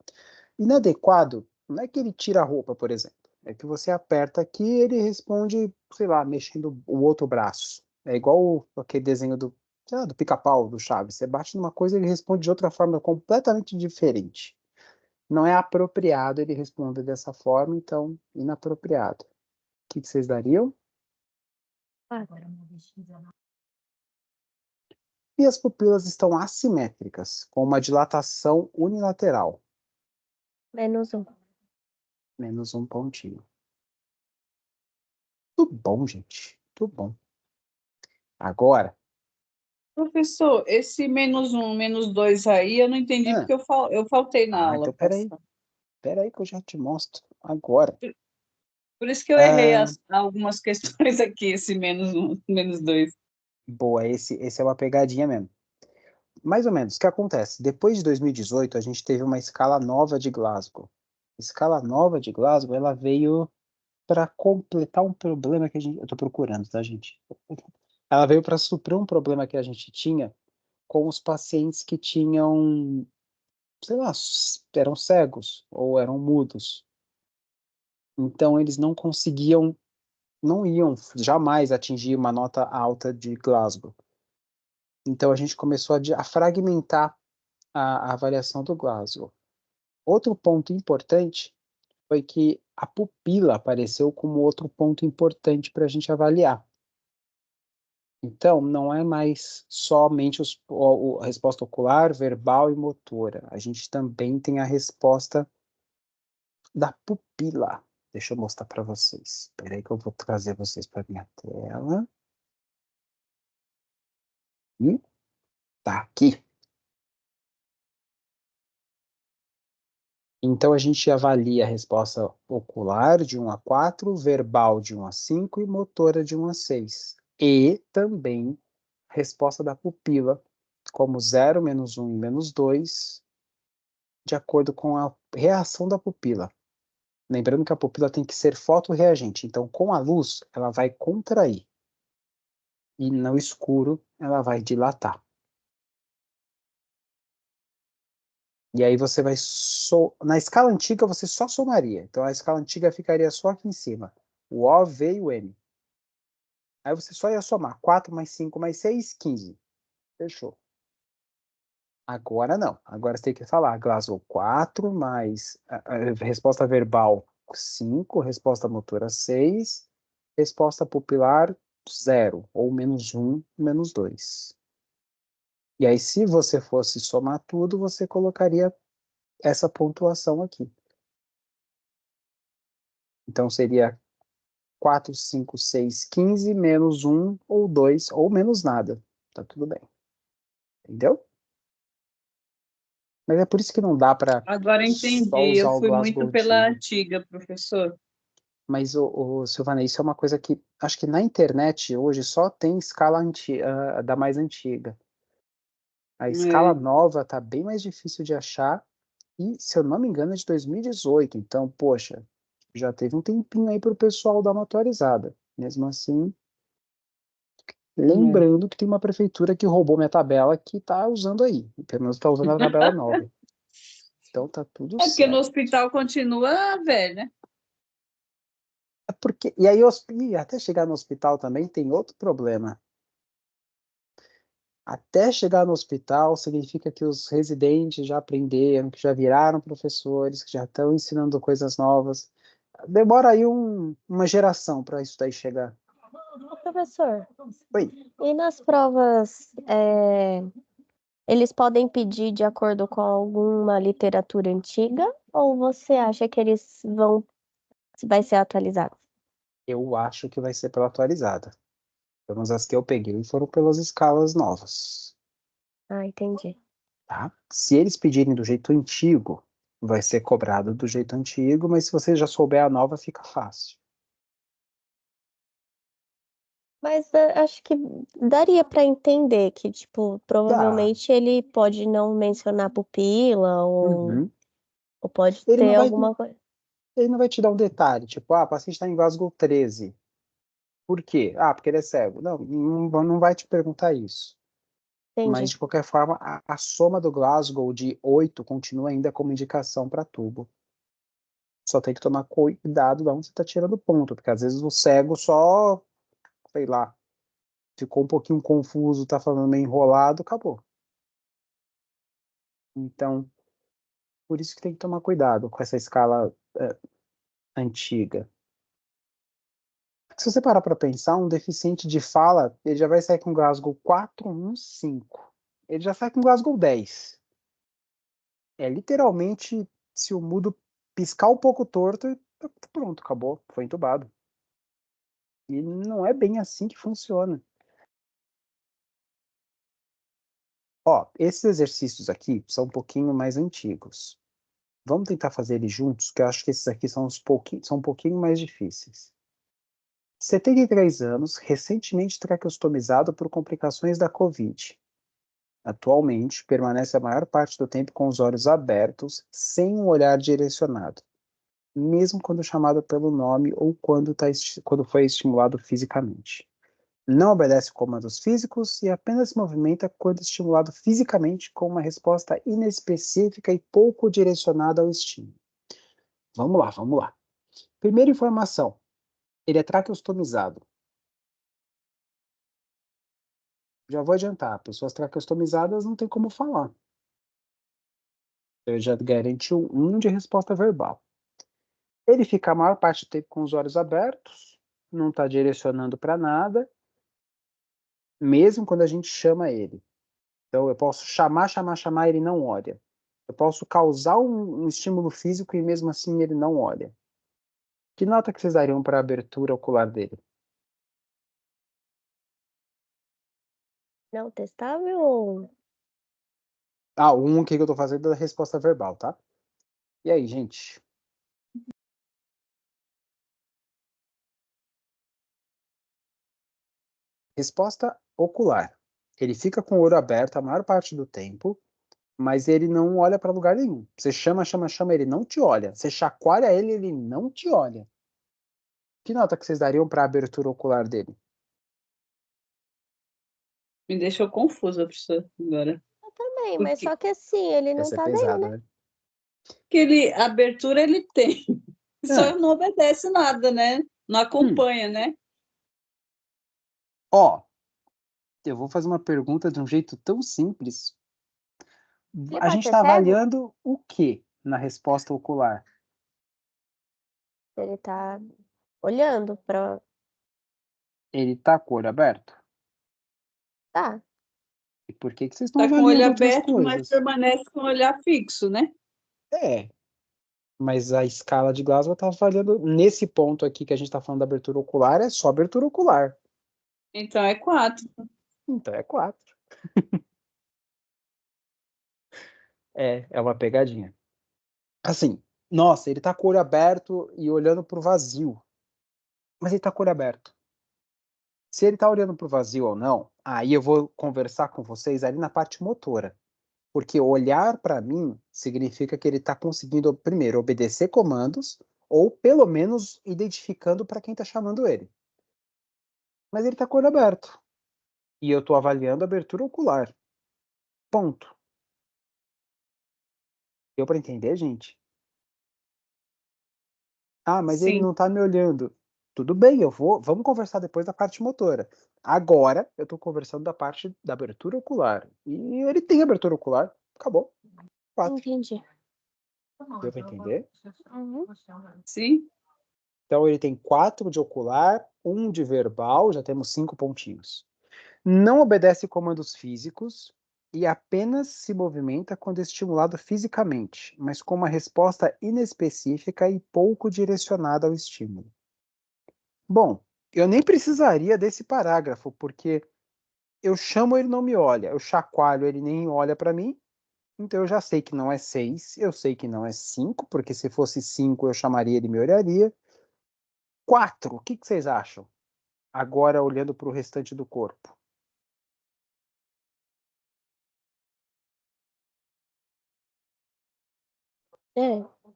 Inadequado não é que ele tira a roupa, por exemplo. É que você aperta aqui e ele responde, sei lá, mexendo o outro braço. É igual aquele desenho do, sei lá, do Pica-Pau, do Chaves. Você bate numa coisa e ele responde de outra forma completamente diferente. Não é apropriado ele responder dessa forma, então, inapropriado. O que vocês dariam? 4. E as pupilas estão assimétricas, com uma dilatação unilateral. -1. Menos um pontinho. Tudo bom, gente. Tudo bom. Agora, Professor, esse -1, -2 aí, eu não entendi porque eu faltei na aula então peraí. passada. Peraí que eu já te mostro agora. Por isso que eu errei algumas questões aqui, esse -1, -2. Boa, esse é uma pegadinha mesmo. Mais ou menos, o que acontece? Depois de 2018, a gente teve uma escala nova de Glasgow. A escala nova de Glasgow, ela veio para completar um problema que eu tô procurando, tá, gente? Ela veio para suprir um problema que a gente tinha com os pacientes que tinham, sei lá, eram cegos ou eram mudos. Então, eles não conseguiam, não iam jamais atingir uma nota alta de Glasgow. Então, a gente começou a fragmentar a avaliação do Glasgow. Outro ponto importante foi que a pupila apareceu como outro ponto importante para a gente avaliar. Então, não é mais somente a resposta ocular, verbal e motora. A gente também tem a resposta da pupila. Deixa eu mostrar para vocês. Espera aí que eu vou trazer vocês para minha tela. Tá aqui. Então, a gente avalia a resposta ocular de 1 a 4, verbal de 1 a 5 e motora de 1 a 6. E também a resposta da pupila, como 0, -1 e -2, de acordo com a reação da pupila. Lembrando que a pupila tem que ser fotorreagente. Então, com a luz, ela vai contrair. E no escuro, ela vai dilatar. E aí você vai... Na escala antiga, você só somaria. Então, a escala antiga ficaria só aqui em cima. O O, V e o M. Aí você só ia somar 4 mais 5 mais 6, 15. Fechou. Agora não. Agora você tem que falar Glasgow 4 mais resposta verbal 5, resposta motora 6, resposta pupilar 0, ou -1, -2. E aí, se você fosse somar tudo, você colocaria essa pontuação aqui. Então, seria 4, 5, 6, 15, -1, ou 2, ou menos nada. Tá tudo bem. Entendeu? Mas é por isso que não dá para Agora só entendi, usar eu o fui Glasgow muito pela antigo. antiga, professor. Mas, Silvana, isso é uma coisa que acho que na internet hoje só tem escala da mais antiga. A escala É, nova tá bem mais difícil de achar e, se eu não me engano, é de 2018. Então, poxa, já teve um tempinho aí para o pessoal dar uma atualizada. Mesmo assim, é. lembrando que tem uma prefeitura que roubou minha tabela que tá usando aí. Pelo menos tá usando a tabela nova. Então tá tudo É porque no certo. hospital continua velho, né? É porque, e aí, até chegar no hospital também tem outro problema. Até chegar no hospital significa que os residentes já aprenderam, que já viraram professores, que já estão ensinando coisas novas. Demora aí uma geração para isso daí chegar. Ô, professor, Oi, e nas provas, eles podem pedir de acordo com alguma literatura antiga ou você acha que eles vai ser atualizado? eu acho que vai ser pela atualizada. Pelo menos as que eu peguei foram pelas escalas novas, Ah, entendi. tá? Se eles pedirem do jeito antigo, vai ser cobrado do jeito antigo, mas se você já souber a nova, fica fácil. Mas acho que daria para entender que, tipo, Dá. provavelmente ele pode não mencionar pupila Uhum. ou pode Ele não ter vai, alguma coisa. ele não vai te dar um detalhe, tipo, o paciente está em Glasgow 13. Por quê? Ah, porque ele é cego. Não vai te perguntar isso. Mas, Entendi. de qualquer forma, a soma do Glasgow de 8 continua ainda como indicação para tubo. Só tem que tomar cuidado de onde você está tirando ponto, porque às vezes o cego só, sei lá, ficou um pouquinho confuso, tá falando meio enrolado, acabou. Então, por isso que tem que tomar cuidado com essa escala antiga. Se você parar para pensar, um deficiente de fala, ele já vai sair com Glasgow 415. Ele já sai com Glasgow 10. É literalmente, se o mudo piscar um pouco torto, tá pronto, acabou, foi entubado. E não é bem assim que funciona. Ó, esses exercícios aqui são um pouquinho mais antigos. Vamos tentar fazer eles juntos, que eu acho que esses aqui são um pouquinho mais difíceis. 73 anos, recentemente traqueostomizado por complicações da Covid. Atualmente, permanece a maior parte do tempo com os olhos abertos, sem um olhar direcionado, mesmo quando chamado pelo nome ou quando foi estimulado fisicamente. Não obedece comandos físicos e apenas se movimenta quando estimulado fisicamente com uma resposta inespecífica e pouco direcionada ao estímulo. Vamos lá, vamos lá. Primeira informação: ele é traqueostomizado. Já vou adiantar, pessoas traqueostomizadas não tem como falar. Eu já garanti um de resposta verbal. Ele fica a maior parte do tempo com os olhos abertos, não está direcionando para nada, mesmo quando a gente chama ele. Então, eu posso chamar, ele não olha. Eu posso causar um estímulo físico e mesmo assim ele não olha. Que nota que vocês dariam para a abertura ocular dele? Não testável ou. Ah, um que eu estou fazendo é a resposta verbal, tá? E aí, gente? Resposta ocular. Ele fica com o olho aberto a maior parte do tempo, mas ele não olha para lugar nenhum. Você chama, ele não te olha. Você chacoalha ele, ele não te olha. Que nota que vocês dariam para a abertura ocular dele? Me deixou confusa, professor, agora. Eu também, mas Porque só que assim, ele não Essa é tá vendo, pesada, né? né? abertura ele tem, Ah, só não obedece nada, né? Não hum. acompanha, né? Ó, eu vou fazer uma pergunta de um jeito tão simples. Ele A pode gente ser está cego? avaliando o que na resposta ocular? Ele tá olhando pra. Ele está com o olho aberto? Tá. E por que vocês estão Está com o olho avaliando outras aberto, mas coisas? permanece com o olhar fixo, né? É, mas a escala de Glasgow está avaliando, nesse ponto aqui que a gente está falando da abertura ocular, é só abertura ocular. Então é 4. Então é 4. É uma pegadinha. Assim, nossa, ele tá com o olho aberto e olhando pro vazio. mas ele tá com o olho aberto. Se ele tá olhando pro vazio ou não, aí eu vou conversar com vocês ali na parte motora. Porque olhar para mim significa que ele está conseguindo, primeiro, obedecer comandos, ou pelo menos identificando para quem está chamando ele. Mas ele está com o olho aberto. E eu estou avaliando a abertura ocular. Ponto. Deu para entender, gente? Ah, mas ele Sim. não está me olhando. Tudo bem, vamos conversar depois da parte motora. Agora, eu estou conversando da parte da abertura ocular. E ele tem abertura ocular. Acabou. 4. Entendi. Deu para entender? Uhum. Sim. Então ele tem 4 de ocular, 1 de verbal, já temos 5 pontinhos. Não obedece comandos físicos e apenas se movimenta quando estimulado fisicamente, mas com uma resposta inespecífica e pouco direcionada ao estímulo. Bom, eu nem precisaria desse parágrafo, porque eu chamo, ele não me olha, eu chacoalho, ele nem olha para mim, então eu já sei que não é 6, eu sei que não é 5, porque se fosse 5 eu chamaria, ele me olharia. 4, o que vocês acham? Agora olhando para o restante do corpo.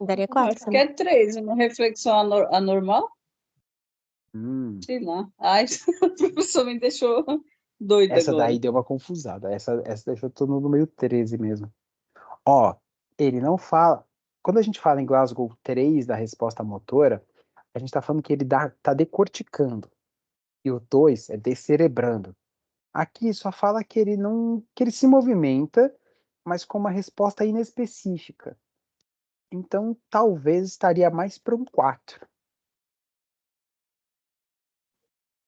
Daria Acho 4, que né? é 3, uma reflexão anormal. Sei lá. Ai, o professor me deixou doida Essa agora. daí deu uma confusada. Essa deixou todo mundo meio 13 mesmo. Ó, ele não fala. Quando a gente fala em Glasgow 3 da resposta motora, a gente tá falando que ele tá decorticando. E o 2 é descerebrando. Aqui só fala que ele não. Que ele se movimenta, mas com uma resposta inespecífica. Então talvez estaria mais para um 4.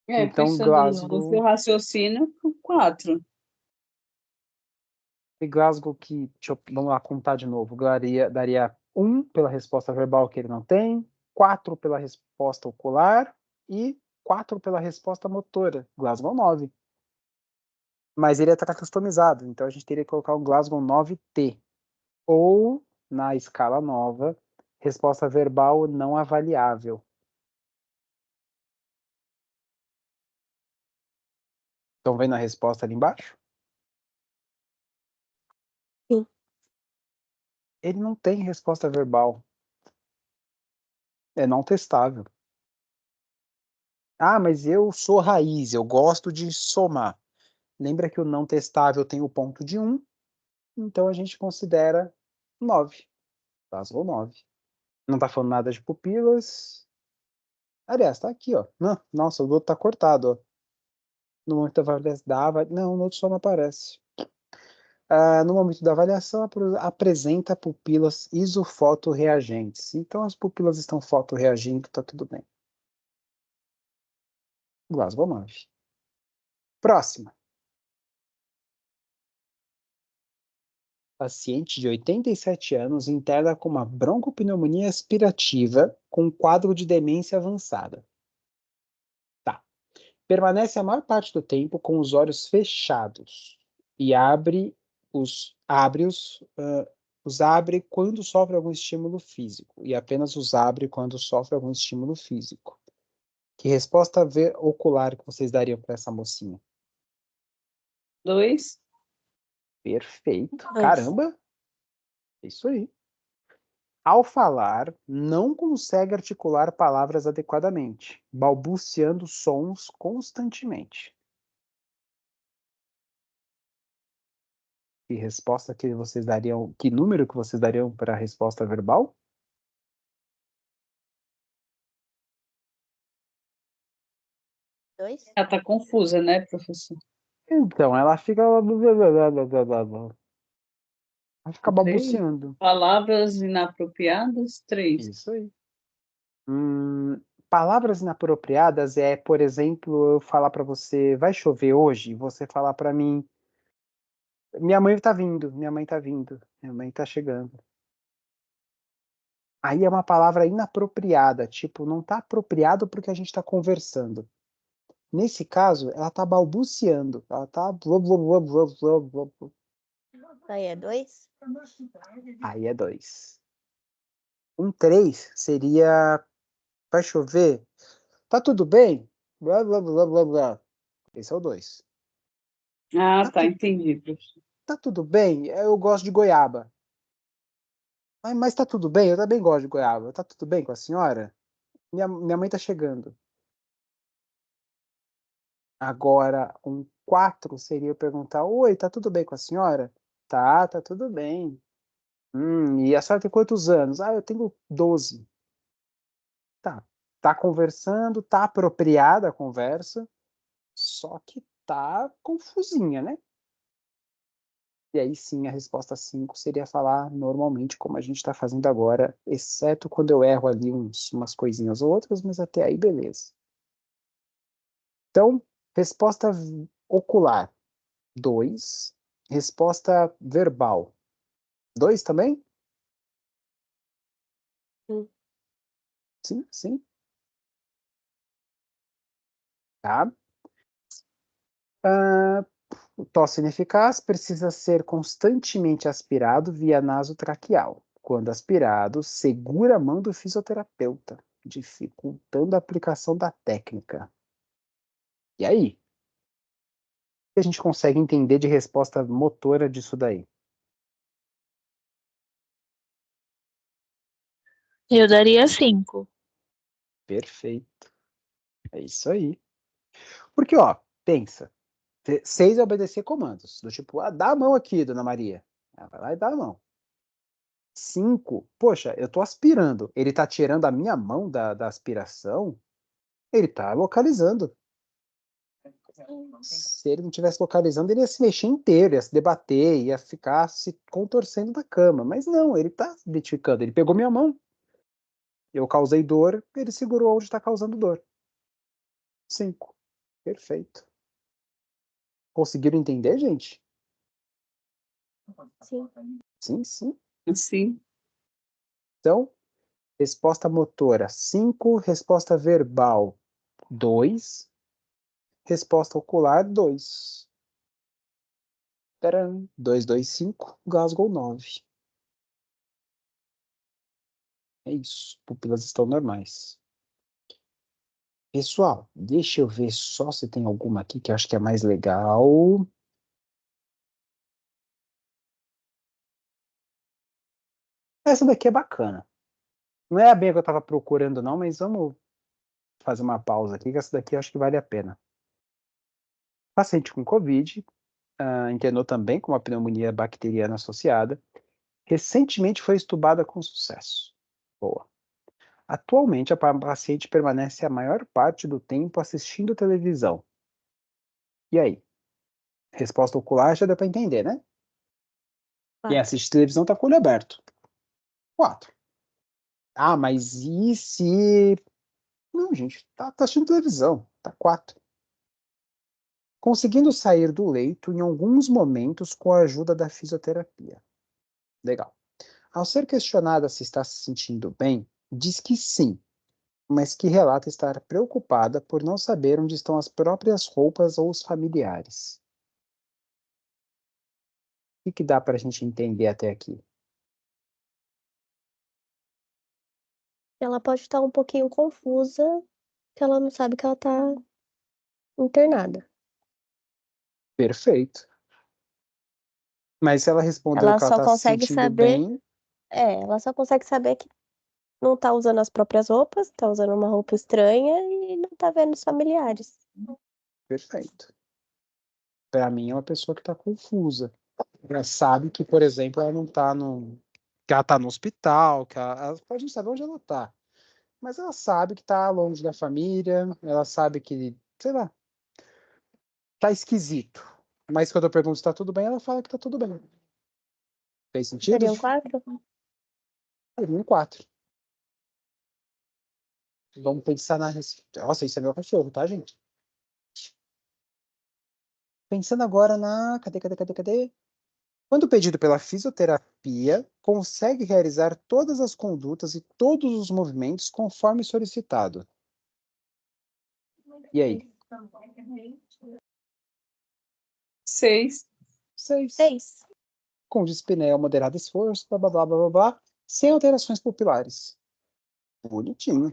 Então Pensando no seu Glasgow. raciocínio, 4. E Glasgow que, vamos lá contar de novo, daria 1 pela resposta verbal que ele não tem, 4 pela resposta ocular e 4 pela resposta motora. Glasgow 9. Mas ele está customizado, então a gente teria que colocar um Glasgow 9T. Ou, na escala nova, resposta verbal não avaliável. Estão vendo a resposta ali embaixo? Sim. Ele não tem resposta verbal. É não testável. Ah, mas eu sou raiz, eu gosto de somar. Lembra que o não testável tem o ponto de 1, então a gente considera 9. Glasgow 9. Não está falando nada de pupilas. Aliás, está aqui, ó. Nossa, o outro está cortado, ó. No momento da avaliação. Não, no outro só não aparece. No momento da avaliação, apresenta pupilas isofotorreagentes. Então as pupilas estão fotorreagindo, está tudo bem. Glasgow 9. Próxima. Paciente de 87 anos interna com uma broncopneumonia aspirativa com quadro de demência avançada. Tá. Permanece a maior parte do tempo com os olhos fechados e os abre quando sofre algum estímulo físico e apenas os abre quando sofre algum estímulo físico. Que resposta ocular que vocês dariam para essa mocinha? 2. Perfeito. 2. Caramba! É isso aí. Ao falar, não consegue articular palavras adequadamente, balbuciando sons constantemente. Que resposta que vocês dariam? Que número que vocês dariam para a resposta verbal? 2. Ela tá confusa, né, professor? Então, ela fica. Ela fica 3. balbuciando. Palavras inapropriadas, 3. Isso aí. Palavras inapropriadas é, por exemplo, eu falar para você, vai chover hoje? E você falar para mim, minha mãe tá vindo, minha mãe tá vindo, minha mãe tá chegando. Aí é uma palavra inapropriada, tipo, não tá apropriado porque a gente tá conversando. Nesse caso, ela tá balbuciando, ela tá blá, blá, blá, blá, blá, blá, blá. Aí é 2. Aí é 2. Um 3 seria, vai chover? Tá tudo bem? Blá, blá, blá, blá, blá. Esse é o 2. Ah, tá, entendi, professor. Tá tudo bem? Eu gosto de goiaba. Mas tá tudo bem? Eu também gosto de goiaba. Tá tudo bem com a senhora? Minha mãe tá chegando. Agora, um 4 seria eu perguntar: Oi, tá tudo bem com a senhora? Tá tudo bem. E a senhora tem quantos anos? Eu tenho 12. Tá conversando, tá apropriada a conversa, só que tá confusinha, né? E aí sim, a resposta 5 seria falar normalmente como a gente está fazendo agora, exceto quando eu erro ali umas coisinhas ou outras, mas até aí beleza. Então, resposta ocular, 2. Resposta verbal, 2 também? Sim. Sim, sim. Tá. O tosse ineficaz precisa ser constantemente aspirado via nasotraqueal. Quando aspirado, segura a mão do fisioterapeuta, dificultando a aplicação da técnica. E aí? O que a gente consegue entender de resposta motora disso daí? Eu daria 5. Perfeito. É isso aí. Porque, ó, pensa. 6 é obedecer comandos. Do tipo, dá a mão aqui, dona Maria. Ela vai lá e dá a mão. 5, poxa, eu tô aspirando. Ele tá tirando a minha mão da aspiração? Ele tá localizando. Se ele não tivesse localizando, ele ia se mexer inteiro, ia se debater, ia ficar se contorcendo na cama. Mas não, ele tá se identificando. Ele pegou minha mão. Eu causei dor, ele segurou onde está causando dor. 5. Perfeito. Conseguiram entender, gente? Sim. Sim, sim. Sim. Então, resposta motora 5, resposta verbal 2, resposta ocular 2. 2, 2, 5, Glasgow 9. É isso, pupilas estão normais. Pessoal, deixa eu ver só se tem alguma aqui que eu acho que é mais legal. Essa daqui é bacana. Não é a bem que eu estava procurando, não, mas vamos fazer uma pausa aqui, que essa daqui eu acho que vale a pena. Paciente com Covid, internou também com uma pneumonia bacteriana associada, recentemente foi estubada com sucesso. Boa. Atualmente, a paciente permanece a maior parte do tempo assistindo televisão. E aí? Resposta ocular já deu para entender, né? Quem 4. assiste televisão tá com o olho aberto. 4. Mas e se... Não, gente, tá assistindo televisão. Tá 4. Conseguindo sair do leito em alguns momentos com a ajuda da fisioterapia. Legal. Ao ser questionada se está se sentindo bem, diz que sim, mas que relata estar preocupada por não saber onde estão as próprias roupas ou os familiares. O que dá para a gente entender até aqui? Ela pode estar um pouquinho confusa, que ela não sabe que ela tá internada. Perfeito. Mas se ela respondeu Ela que ela só está se consegue sentindo saber, bem, ela só consegue saber que não tá usando as próprias roupas, tá usando uma roupa estranha e não tá vendo os familiares. perfeito. Para mim é uma pessoa que está confusa. Ela sabe que, por exemplo, ela não está no... que ela está no hospital, que ela pode não saber onde ela está. Mas ela sabe que está longe da família, ela sabe que, sei lá, tá esquisito. Mas quando eu pergunto se tá tudo bem, ela fala que tá tudo bem. Fez sentido? Seriam 4? Um 4. Vamos pensar na... Nossa, isso é meu cachorro, tá, gente? Pensando agora na... Cadê? Quando pedido pela fisioterapia, consegue realizar todas as condutas e todos os movimentos conforme solicitado. E aí? 6. 6. 6. Com dispneia, moderado esforço, blá, blá, blá, blá, blá, blá, sem alterações pupilares. Bonitinho.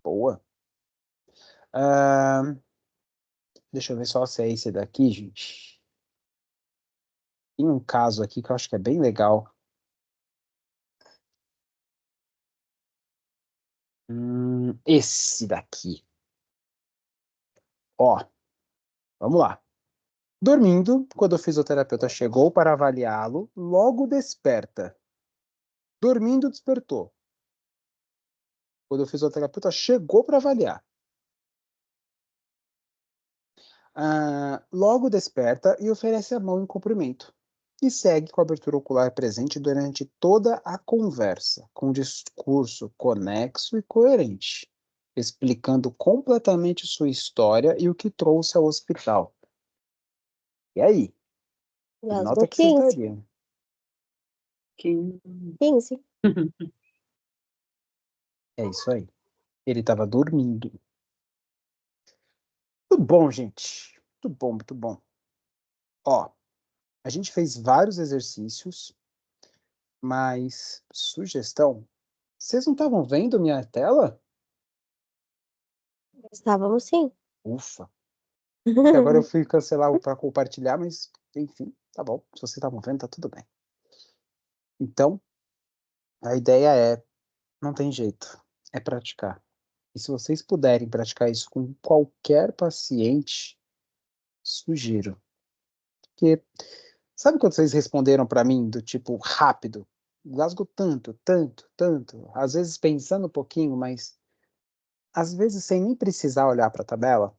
Boa. Ah, deixa eu ver só se é esse daqui, gente. Tem um caso aqui que eu acho que é bem legal. Esse daqui. Ó, vamos lá. Dormindo, quando o fisioterapeuta chegou para avaliá-lo, logo desperta. Dormindo, despertou. Quando o fisioterapeuta chegou para avaliar. Logo desperta e oferece a mão em cumprimento. E segue com a abertura ocular presente durante toda a conversa, com um discurso conexo e coerente, explicando completamente sua história e o que trouxe ao hospital. E aí? Que Gasgou nota que você 15. daria? 15. É isso aí. Ele estava dormindo. Muito bom, gente. Muito bom, muito bom. Ó, a gente fez vários exercícios, mas sugestão. Vocês não estavam vendo minha tela? Estávamos sim. Ufa. Que agora eu fui cancelar para compartilhar, mas enfim, tá bom. Se vocês estavam vendo, tá tudo bem. Então, a ideia é, não tem jeito, é praticar. E se vocês puderem praticar isso com qualquer paciente, sugiro. Porque, sabe quando vocês responderam para mim do tipo rápido? Gasgo tanto, tanto, tanto. Às vezes pensando um pouquinho, mas às vezes sem nem precisar olhar para a tabela.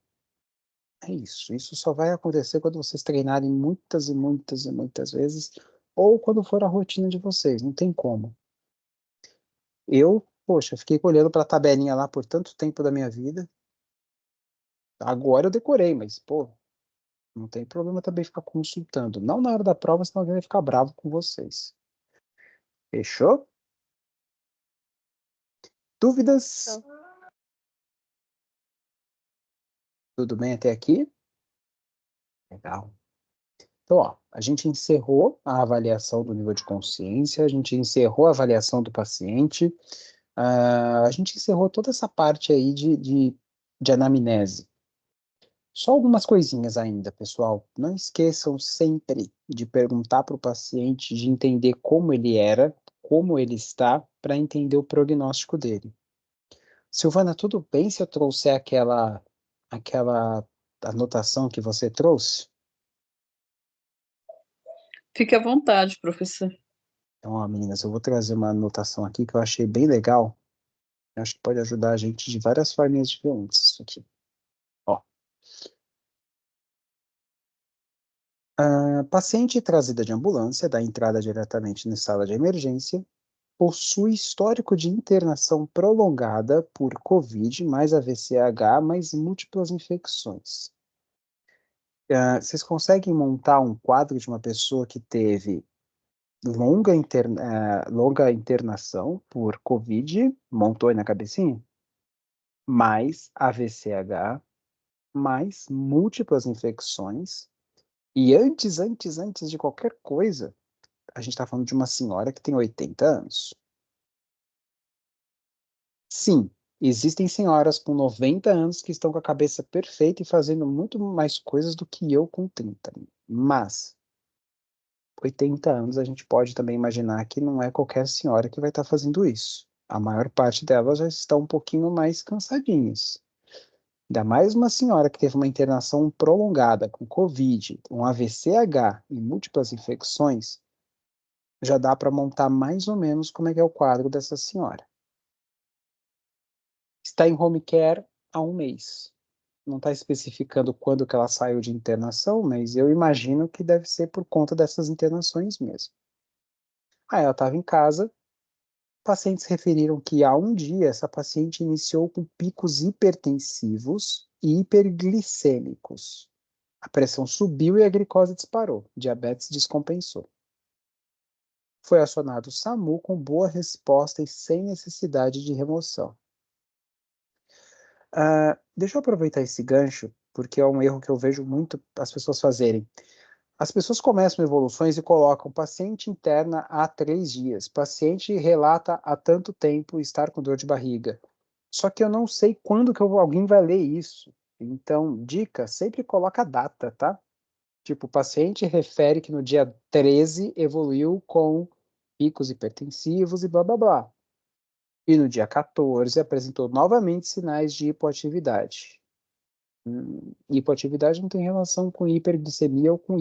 É isso. Isso só vai acontecer quando vocês treinarem muitas e muitas e muitas vezes, ou quando for a rotina de vocês. Não tem como. Eu, poxa, fiquei olhando para a tabelinha lá por tanto tempo da minha vida. Agora eu decorei, mas, pô, não tem problema também ficar consultando. Não na hora da prova, senão alguém vai ficar bravo com vocês. Fechou? Dúvidas? Tudo bem até aqui? Legal. Então, ó, a gente encerrou a avaliação do nível de consciência, a gente encerrou a avaliação do paciente, a gente encerrou toda essa parte aí de anamnese. Só algumas coisinhas ainda, pessoal. Não esqueçam sempre de perguntar para o paciente, de entender como ele era, como ele está, para entender o prognóstico dele. Silvana, tudo bem se eu trouxer aquela anotação que você trouxe? Fique à vontade, professor. Então, ó, meninas, eu vou trazer uma anotação aqui que eu achei bem legal. Eu acho que pode ajudar a gente de várias formas diferentes isso aqui. Ó. A paciente trazida de ambulância da entrada diretamente na sala de emergência possui histórico de internação prolongada por COVID, mais AVCH, mais múltiplas infecções. Vocês conseguem montar um quadro de uma pessoa que teve longa internação por COVID, montou aí na cabecinha? Mais AVCH, mais múltiplas infecções, e antes de qualquer coisa, a gente está falando de uma senhora que tem 80 anos. Sim, existem senhoras com 90 anos que estão com a cabeça perfeita e fazendo muito mais coisas do que eu com 30. Mas 80 anos a gente pode também imaginar que não é qualquer senhora que vai estar fazendo isso. A maior parte delas já estão um pouquinho mais cansadinhas. Ainda mais uma senhora que teve uma internação prolongada com COVID, um AVCH e múltiplas infecções, já dá para montar mais ou menos como é que é o quadro dessa senhora. Está em home care há um mês. Não está especificando quando que ela saiu de internação, mas eu imagino que deve ser por conta dessas internações mesmo. Aí ela estava em casa, pacientes referiram que há um dia essa paciente iniciou com picos hipertensivos e hiperglicêmicos. A pressão subiu e a glicose disparou. Diabetes descompensou. Foi acionado o SAMU com boa resposta e sem necessidade de remoção. Deixa eu aproveitar esse gancho, porque é um erro que eu vejo muito as pessoas fazerem. As pessoas começam evoluções e colocam paciente interna há 3 dias, paciente relata há tanto tempo estar com dor de barriga. Só que eu não sei quando que alguém vai ler isso. Então, dica, sempre coloca a data, tá? Tipo, o paciente refere que no dia 13 evoluiu com picos hipertensivos e blá blá blá. E no dia 14 apresentou novamente sinais de hipoatividade. Hipoatividade não tem relação com hiperglicemia ou com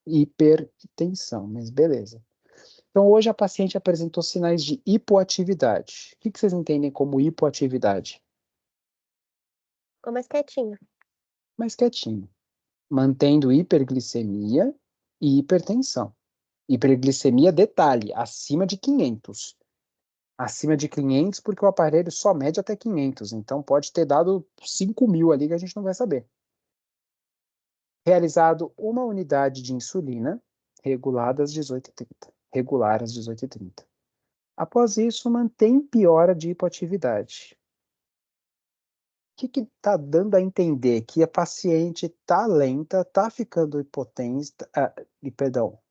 hipertensão, mas beleza. Então, hoje a paciente apresentou sinais de hipoatividade. O que vocês entendem como hipoatividade? Ficou mais quietinho. Mais quietinho. Mantendo hiperglicemia e hipertensão. Hiperglicemia, detalhe, acima de 500. Acima de 500 porque o aparelho só mede até 500. Então, pode ter dado 5.000 ali que a gente não vai saber. Realizado uma unidade de insulina regulada às 18h30. Regular às 18h30. Após isso, mantém piora de hipoatividade. O que está dando a entender? Que a paciente está lenta, está ficando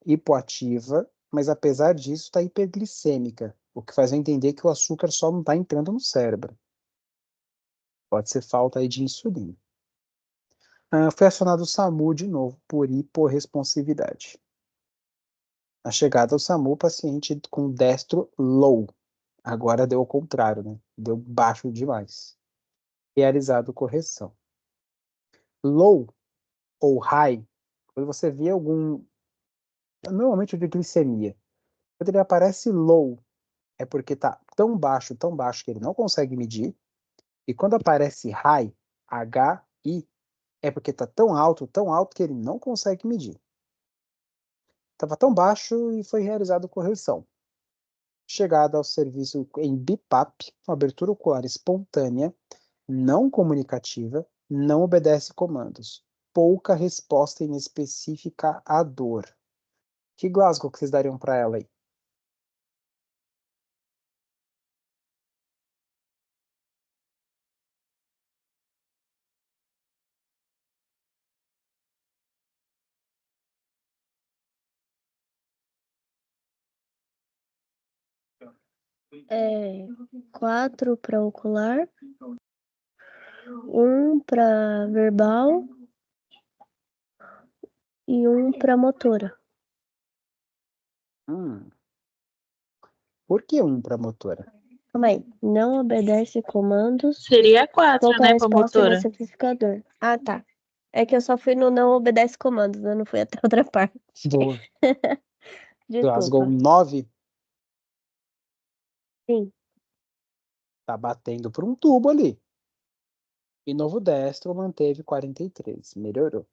hipoativa, mas apesar disso está hiperglicêmica, o que faz eu entender que o açúcar só não está entrando no cérebro. Pode ser falta aí de insulina. Foi acionado o SAMU de novo por hiporresponsividade. Na chegada ao SAMU, o paciente com destro low. Agora deu ao contrário, né? Deu baixo demais. Realizado correção. Low ou high, quando você vê normalmente de glicemia, quando ele aparece low, é porque está tão baixo que ele não consegue medir, e quando aparece high, HI, é porque está tão alto que ele não consegue medir. Estava tão baixo e foi realizada correção. Chegada ao serviço em BIPAP, abertura ocular espontânea, não comunicativa, não obedece comandos. Pouca resposta inespecífica à dor. Que Glasgow que vocês dariam para ela aí? É 4 para ocular, 1 para verbal e 1 para motora. Por que 1 para motora? Calma aí. Não obedece comandos. Seria 4, Pouca né, pra resposta motora. inespecificador. Ah, tá. É que eu só fui no não obedece comandos, eu não fui até outra parte. Boa. Glasgow Desculpa. 9 Sim. tá batendo por um tubo ali. E Novo Destro manteve 43. Melhorou.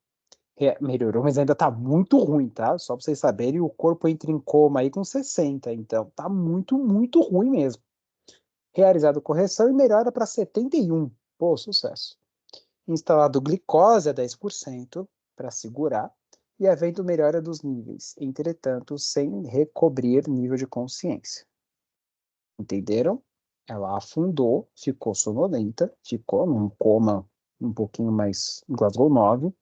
Melhorou, mas ainda tá muito ruim, tá? Só pra vocês saberem, o corpo entra em coma aí com 60. Então tá muito, muito ruim mesmo. Realizado correção e melhora para 71. Pô, sucesso. Instalado glicose a 10% para segurar e havendo melhora dos níveis, entretanto, sem recobrir nível de consciência. Entenderam? Ela afundou, ficou sonolenta, ficou num coma um pouquinho mais Glasgow 9.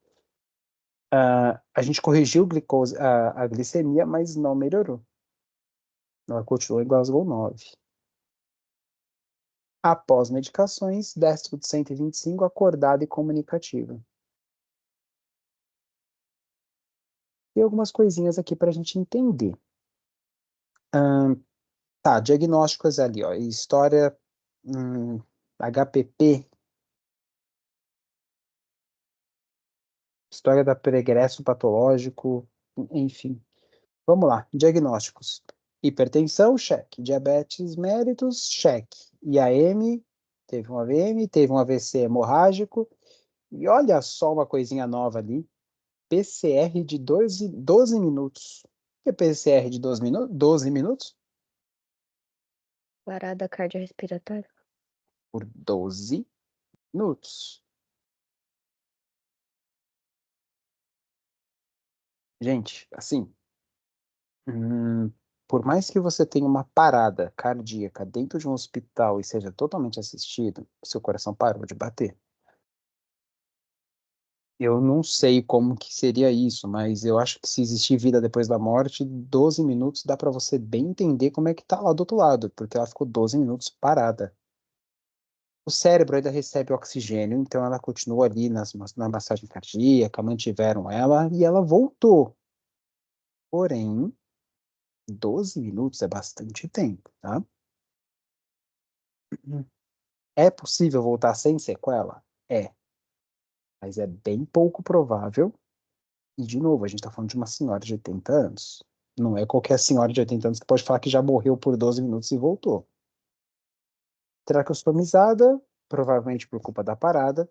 A gente corrigiu a glicemia, mas não melhorou. Ela continuou em Glasgow 9. Após medicações, destro de 125, acordada e comunicativa. Tem algumas coisinhas aqui para a gente entender. Tá, diagnósticos ali, ó. História HPP, história da pregresso patológico, enfim. Vamos lá, diagnósticos. Hipertensão, cheque. Diabetes mellitus, cheque. IAM, teve um AVM, teve um AVC hemorrágico. E olha só uma coisinha nova ali. PCR de 12 minutos. O que é PCR de 12 minutos? 12 minutos? Parada cardiorrespiratória. Por 12 minutos. Gente, assim, por mais que você tenha uma parada cardíaca dentro de um hospital e seja totalmente assistido, seu coração parou de bater. Eu não sei como que seria isso, mas eu acho que se existir vida depois da morte, 12 minutos dá para você bem entender como é que tá lá do outro lado, porque ela ficou 12 minutos parada. O cérebro ainda recebe oxigênio, então ela continua ali na massagem cardíaca, mantiveram ela e ela voltou. Porém, 12 minutos é bastante tempo, tá? É possível voltar sem sequela? É, mas é bem pouco provável. E, de novo, a gente está falando de uma senhora de 80 anos. Não é qualquer senhora de 80 anos que pode falar que já morreu por 12 minutos e voltou. Traqueostomizada, provavelmente por culpa da parada.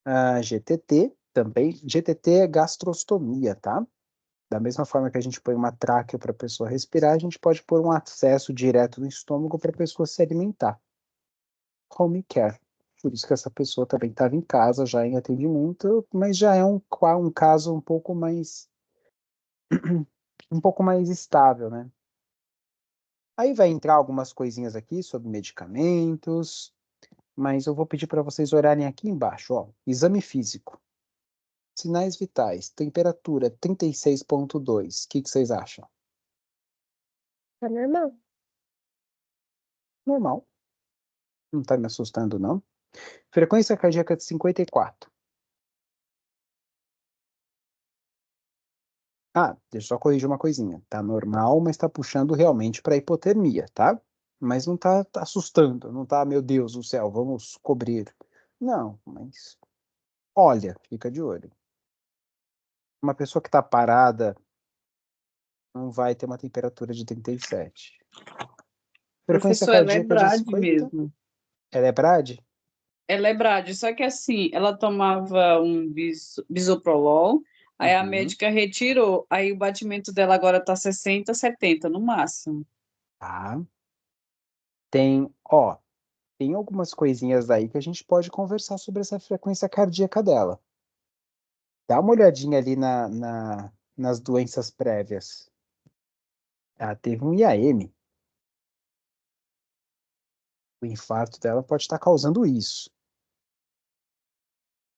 A GTT também. GTT é gastrostomia, tá? Da mesma forma que a gente põe uma tráqueo para a pessoa respirar, a gente pode pôr um acesso direto no estômago para a pessoa se alimentar. Home care. Por isso que essa pessoa também estava em casa, já em atendimento, mas já é um caso um pouco mais estável, né? Aí vai entrar algumas coisinhas aqui sobre medicamentos, mas eu vou pedir para vocês olharem aqui embaixo, ó. Exame físico. Sinais vitais. Temperatura 36,2. O que vocês acham? Tá normal. Normal. Não tá me assustando, não. Frequência cardíaca de 54. Ah, deixa eu só corrigir uma coisinha. Tá normal, mas tá puxando realmente para hipotermia, tá? Mas não tá assustando, não tá, meu Deus do céu, vamos cobrir. Não, mas olha, fica de olho. Uma pessoa que tá parada não vai ter uma temperatura de 37. Frequência Professor, ela é cardíaca de Brad 50. mesmo. Ela é Brad? Ela é Brad, só que assim, ela tomava um bisoprolol, aí a Uhum. médica retirou, aí o batimento dela agora tá 60, 70 no máximo. Tá. Tem algumas coisinhas aí que a gente pode conversar sobre essa frequência cardíaca dela. Dá uma olhadinha ali nas doenças prévias. Ela teve um IAM. O infarto dela pode estar causando isso.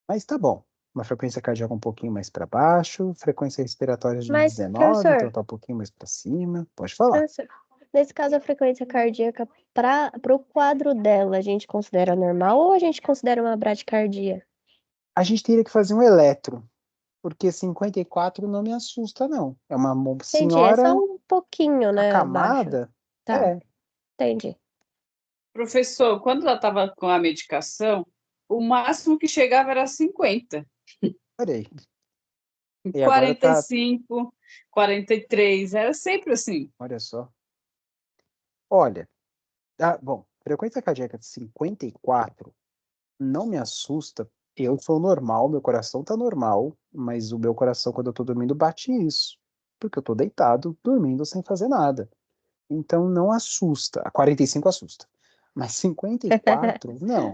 Mas tá bom. Uma frequência cardíaca um pouquinho mais para baixo, frequência respiratória de Mas, 19, então professor, tá um pouquinho mais para cima. Pode falar. professor, nesse caso, a frequência cardíaca para o quadro dela, a gente considera normal ou a gente considera uma bradicardia? A gente teria que fazer um eletro, porque 54 não me assusta, não. É uma Entendi, é só senhora um pouquinho, né, abaixo. acamada. Tá, É, entendi. Professor, quando ela estava com a medicação, o máximo que chegava era 50. parei. E agora tá, 45, 43, era sempre assim. olha só. Olha, bom, frequência cardíaca de 54 não me assusta. Eu sou normal, meu coração tá normal, mas o meu coração, quando eu tô dormindo, bate isso. Porque eu tô deitado, dormindo sem fazer nada. Então não assusta. A 45 assusta. Mas 54, não.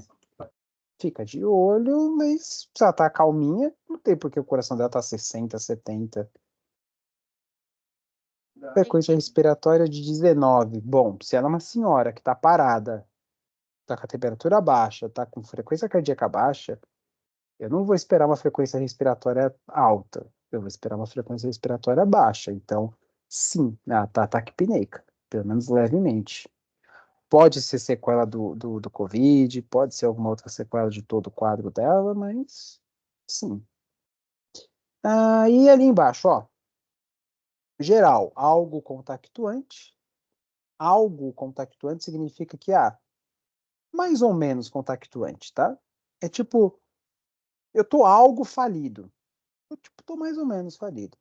Fica de olho, mas se ela tá calminha, não tem porque o coração dela tá 60, 70. Frequência respiratória de 19. Bom, se ela é uma senhora que tá parada, tá com a temperatura baixa, tá com frequência cardíaca baixa, eu não vou esperar uma frequência respiratória alta. Eu vou esperar uma frequência respiratória baixa. Então, sim, ela tá taquipneica, pelo menos levemente. Pode ser sequela do Covid, pode ser alguma outra sequela de todo o quadro dela, mas sim. E ali embaixo, ó, geral, algo contactuante. Algo contactuante significa que, mais ou menos contactuante, tá? É tipo, eu tô algo falido. Eu, tipo, tô mais ou menos falido.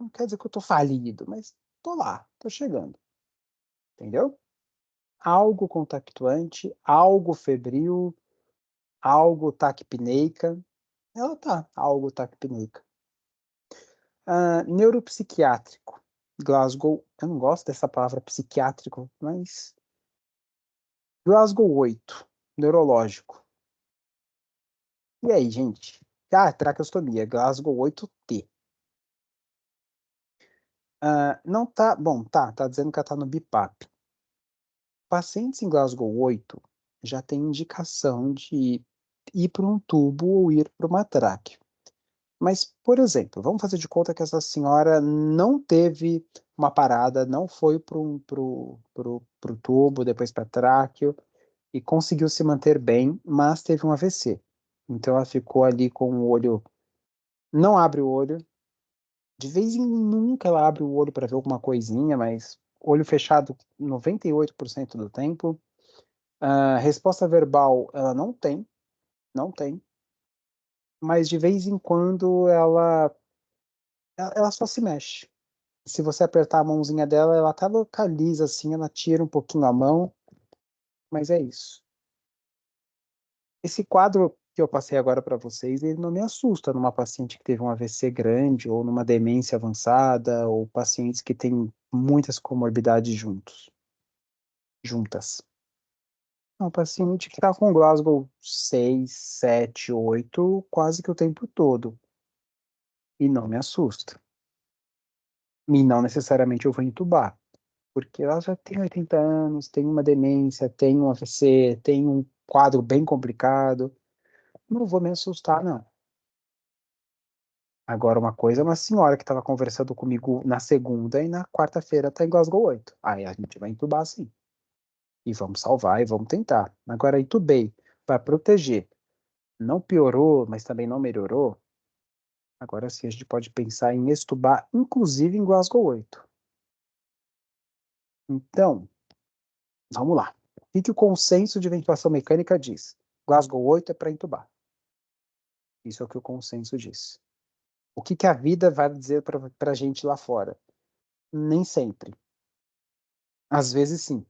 Não quer dizer que eu tô falido, mas tô lá, tô chegando. Entendeu? Algo contactuante, algo febril, algo taquipneica. Ela tá, algo taquipneica. Neuropsiquiátrico. Glasgow, eu não gosto dessa palavra psiquiátrico, mas Glasgow 8, neurológico. E aí, gente? Traqueostomia, Glasgow 8T. Não tá, bom, tá dizendo que ela tá no BIPAP. Pacientes em Glasgow 8 já tem indicação de ir para um tubo ou ir para uma tráqueo. Mas, por exemplo, vamos fazer de conta que essa senhora não teve uma parada, não foi para pro tubo, depois para tráqueo. e conseguiu se manter bem, mas teve um AVC. Então ela ficou ali com o olho, não abre o olho, de vez em nunca ela abre o olho para ver alguma coisinha, mas olho fechado 98% do tempo. Resposta verbal ela não tem, não tem, mas de vez em quando ela só se mexe. Se você apertar a mãozinha dela, ela até localiza assim, ela tira um pouquinho a mão, mas é isso. Esse quadro que eu passei agora para vocês, ele não me assusta numa paciente que teve um AVC grande, ou numa demência avançada, ou pacientes que têm muitas comorbidades juntas. É um paciente que está com Glasgow 6, 7, 8, quase que o tempo todo. E não me assusta. E não necessariamente eu vou entubar, porque ela já tem 80 anos, tem uma demência, tem um AVC, tem um quadro bem complicado. Não vou me assustar, não. Agora, uma coisa é uma senhora que estava conversando comigo na segunda e na quarta-feira está em Glasgow 8. Aí a gente vai entubar sim. E vamos salvar e vamos tentar. Agora, entubei para proteger. Não piorou, mas também não melhorou. Agora sim a gente pode pensar em extubar, inclusive em Glasgow 8. Então, vamos lá. O que o consenso de ventilação mecânica diz? Glasgow 8 é para entubar. Isso é o que o consenso diz. O que a vida vai dizer para a gente lá fora? Nem sempre. Às vezes sim.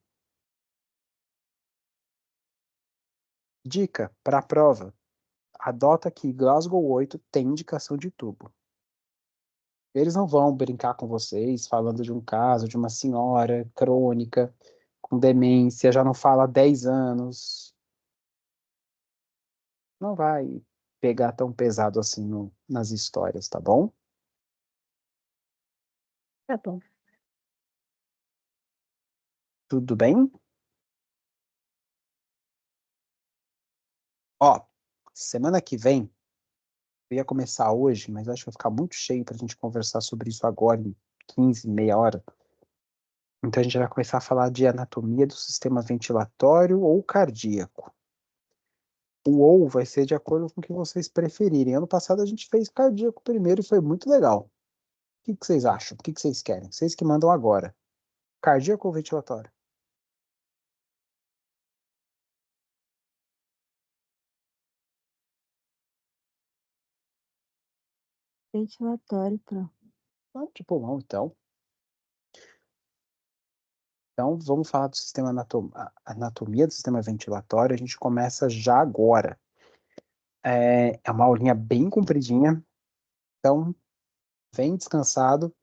Dica para a prova. Adota que Glasgow 8 tem indicação de tubo. Eles não vão brincar com vocês falando de um caso de uma senhora crônica com demência, já não fala há 10 anos. Não vai pegar tão pesado assim nas histórias, tá bom? Tá bom. Tudo bem? Ó, semana que vem, eu ia começar hoje, mas acho que vai ficar muito cheio pra gente conversar sobre isso agora em 15, meia hora. Então a gente vai começar a falar de anatomia do sistema ventilatório ou cardíaco. O ou vai ser de acordo com o que vocês preferirem. Ano passado a gente fez cardíaco primeiro e foi muito legal. O que vocês acham? O que vocês querem? Vocês que mandam agora. Cardíaco ou ventilatório? Ventilatório, pronto. De pulmão, então. Então, vamos falar do sistema anatomia do sistema ventilatório. A gente começa já agora. É uma aulinha bem compridinha. Então, vem descansado.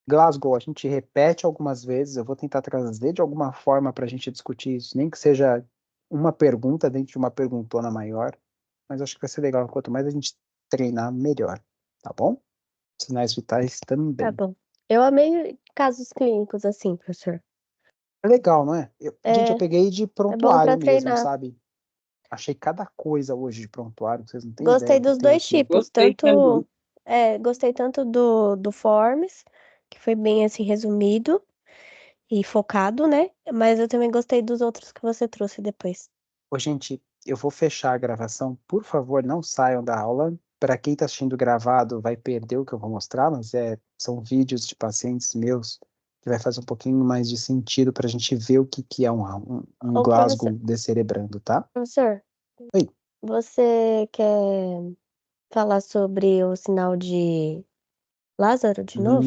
Glasgow, a gente repete algumas vezes. Eu vou tentar trazer de alguma forma para a gente discutir isso, nem que seja uma pergunta dentro de uma perguntona maior. Mas acho que vai ser legal. Quanto mais a gente treinar, melhor. Tá bom? Sinais vitais Tá também. bom. Eu amei casos clínicos assim, professor. É legal, não é? Gente, eu É, peguei de é bom prontuário pra mesmo, treinar. sabe? Achei cada coisa hoje de prontuário, vocês não têm Gostei ideia que dos tem dois aqui. tipos, Gostei também. gostei tanto do Forms, que foi bem assim resumido e focado, né? Mas eu também gostei dos outros que você trouxe depois. Ô, gente, eu vou fechar a gravação. Por favor, não saiam da aula. Para quem está assistindo gravado, vai perder o que eu vou mostrar, mas são vídeos de pacientes meus que vai fazer um pouquinho mais de sentido para a gente ver o que é um Ô, Glasgow descerebrando, tá? professor, Oi. você quer falar sobre o sinal de Lázaro de novo?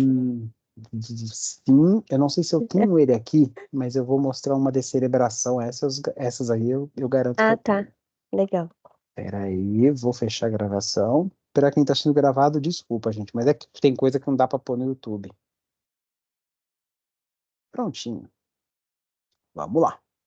Sim, eu não sei se eu tenho ele aqui, mas eu vou mostrar uma descerebração. Essas aí eu garanto que Ah, eu tá. tenho. Legal. Pera aí, vou fechar a gravação. Para quem está sendo gravado, desculpa, gente, mas é que tem coisa que não dá para pôr no YouTube. Prontinho. Vamos lá.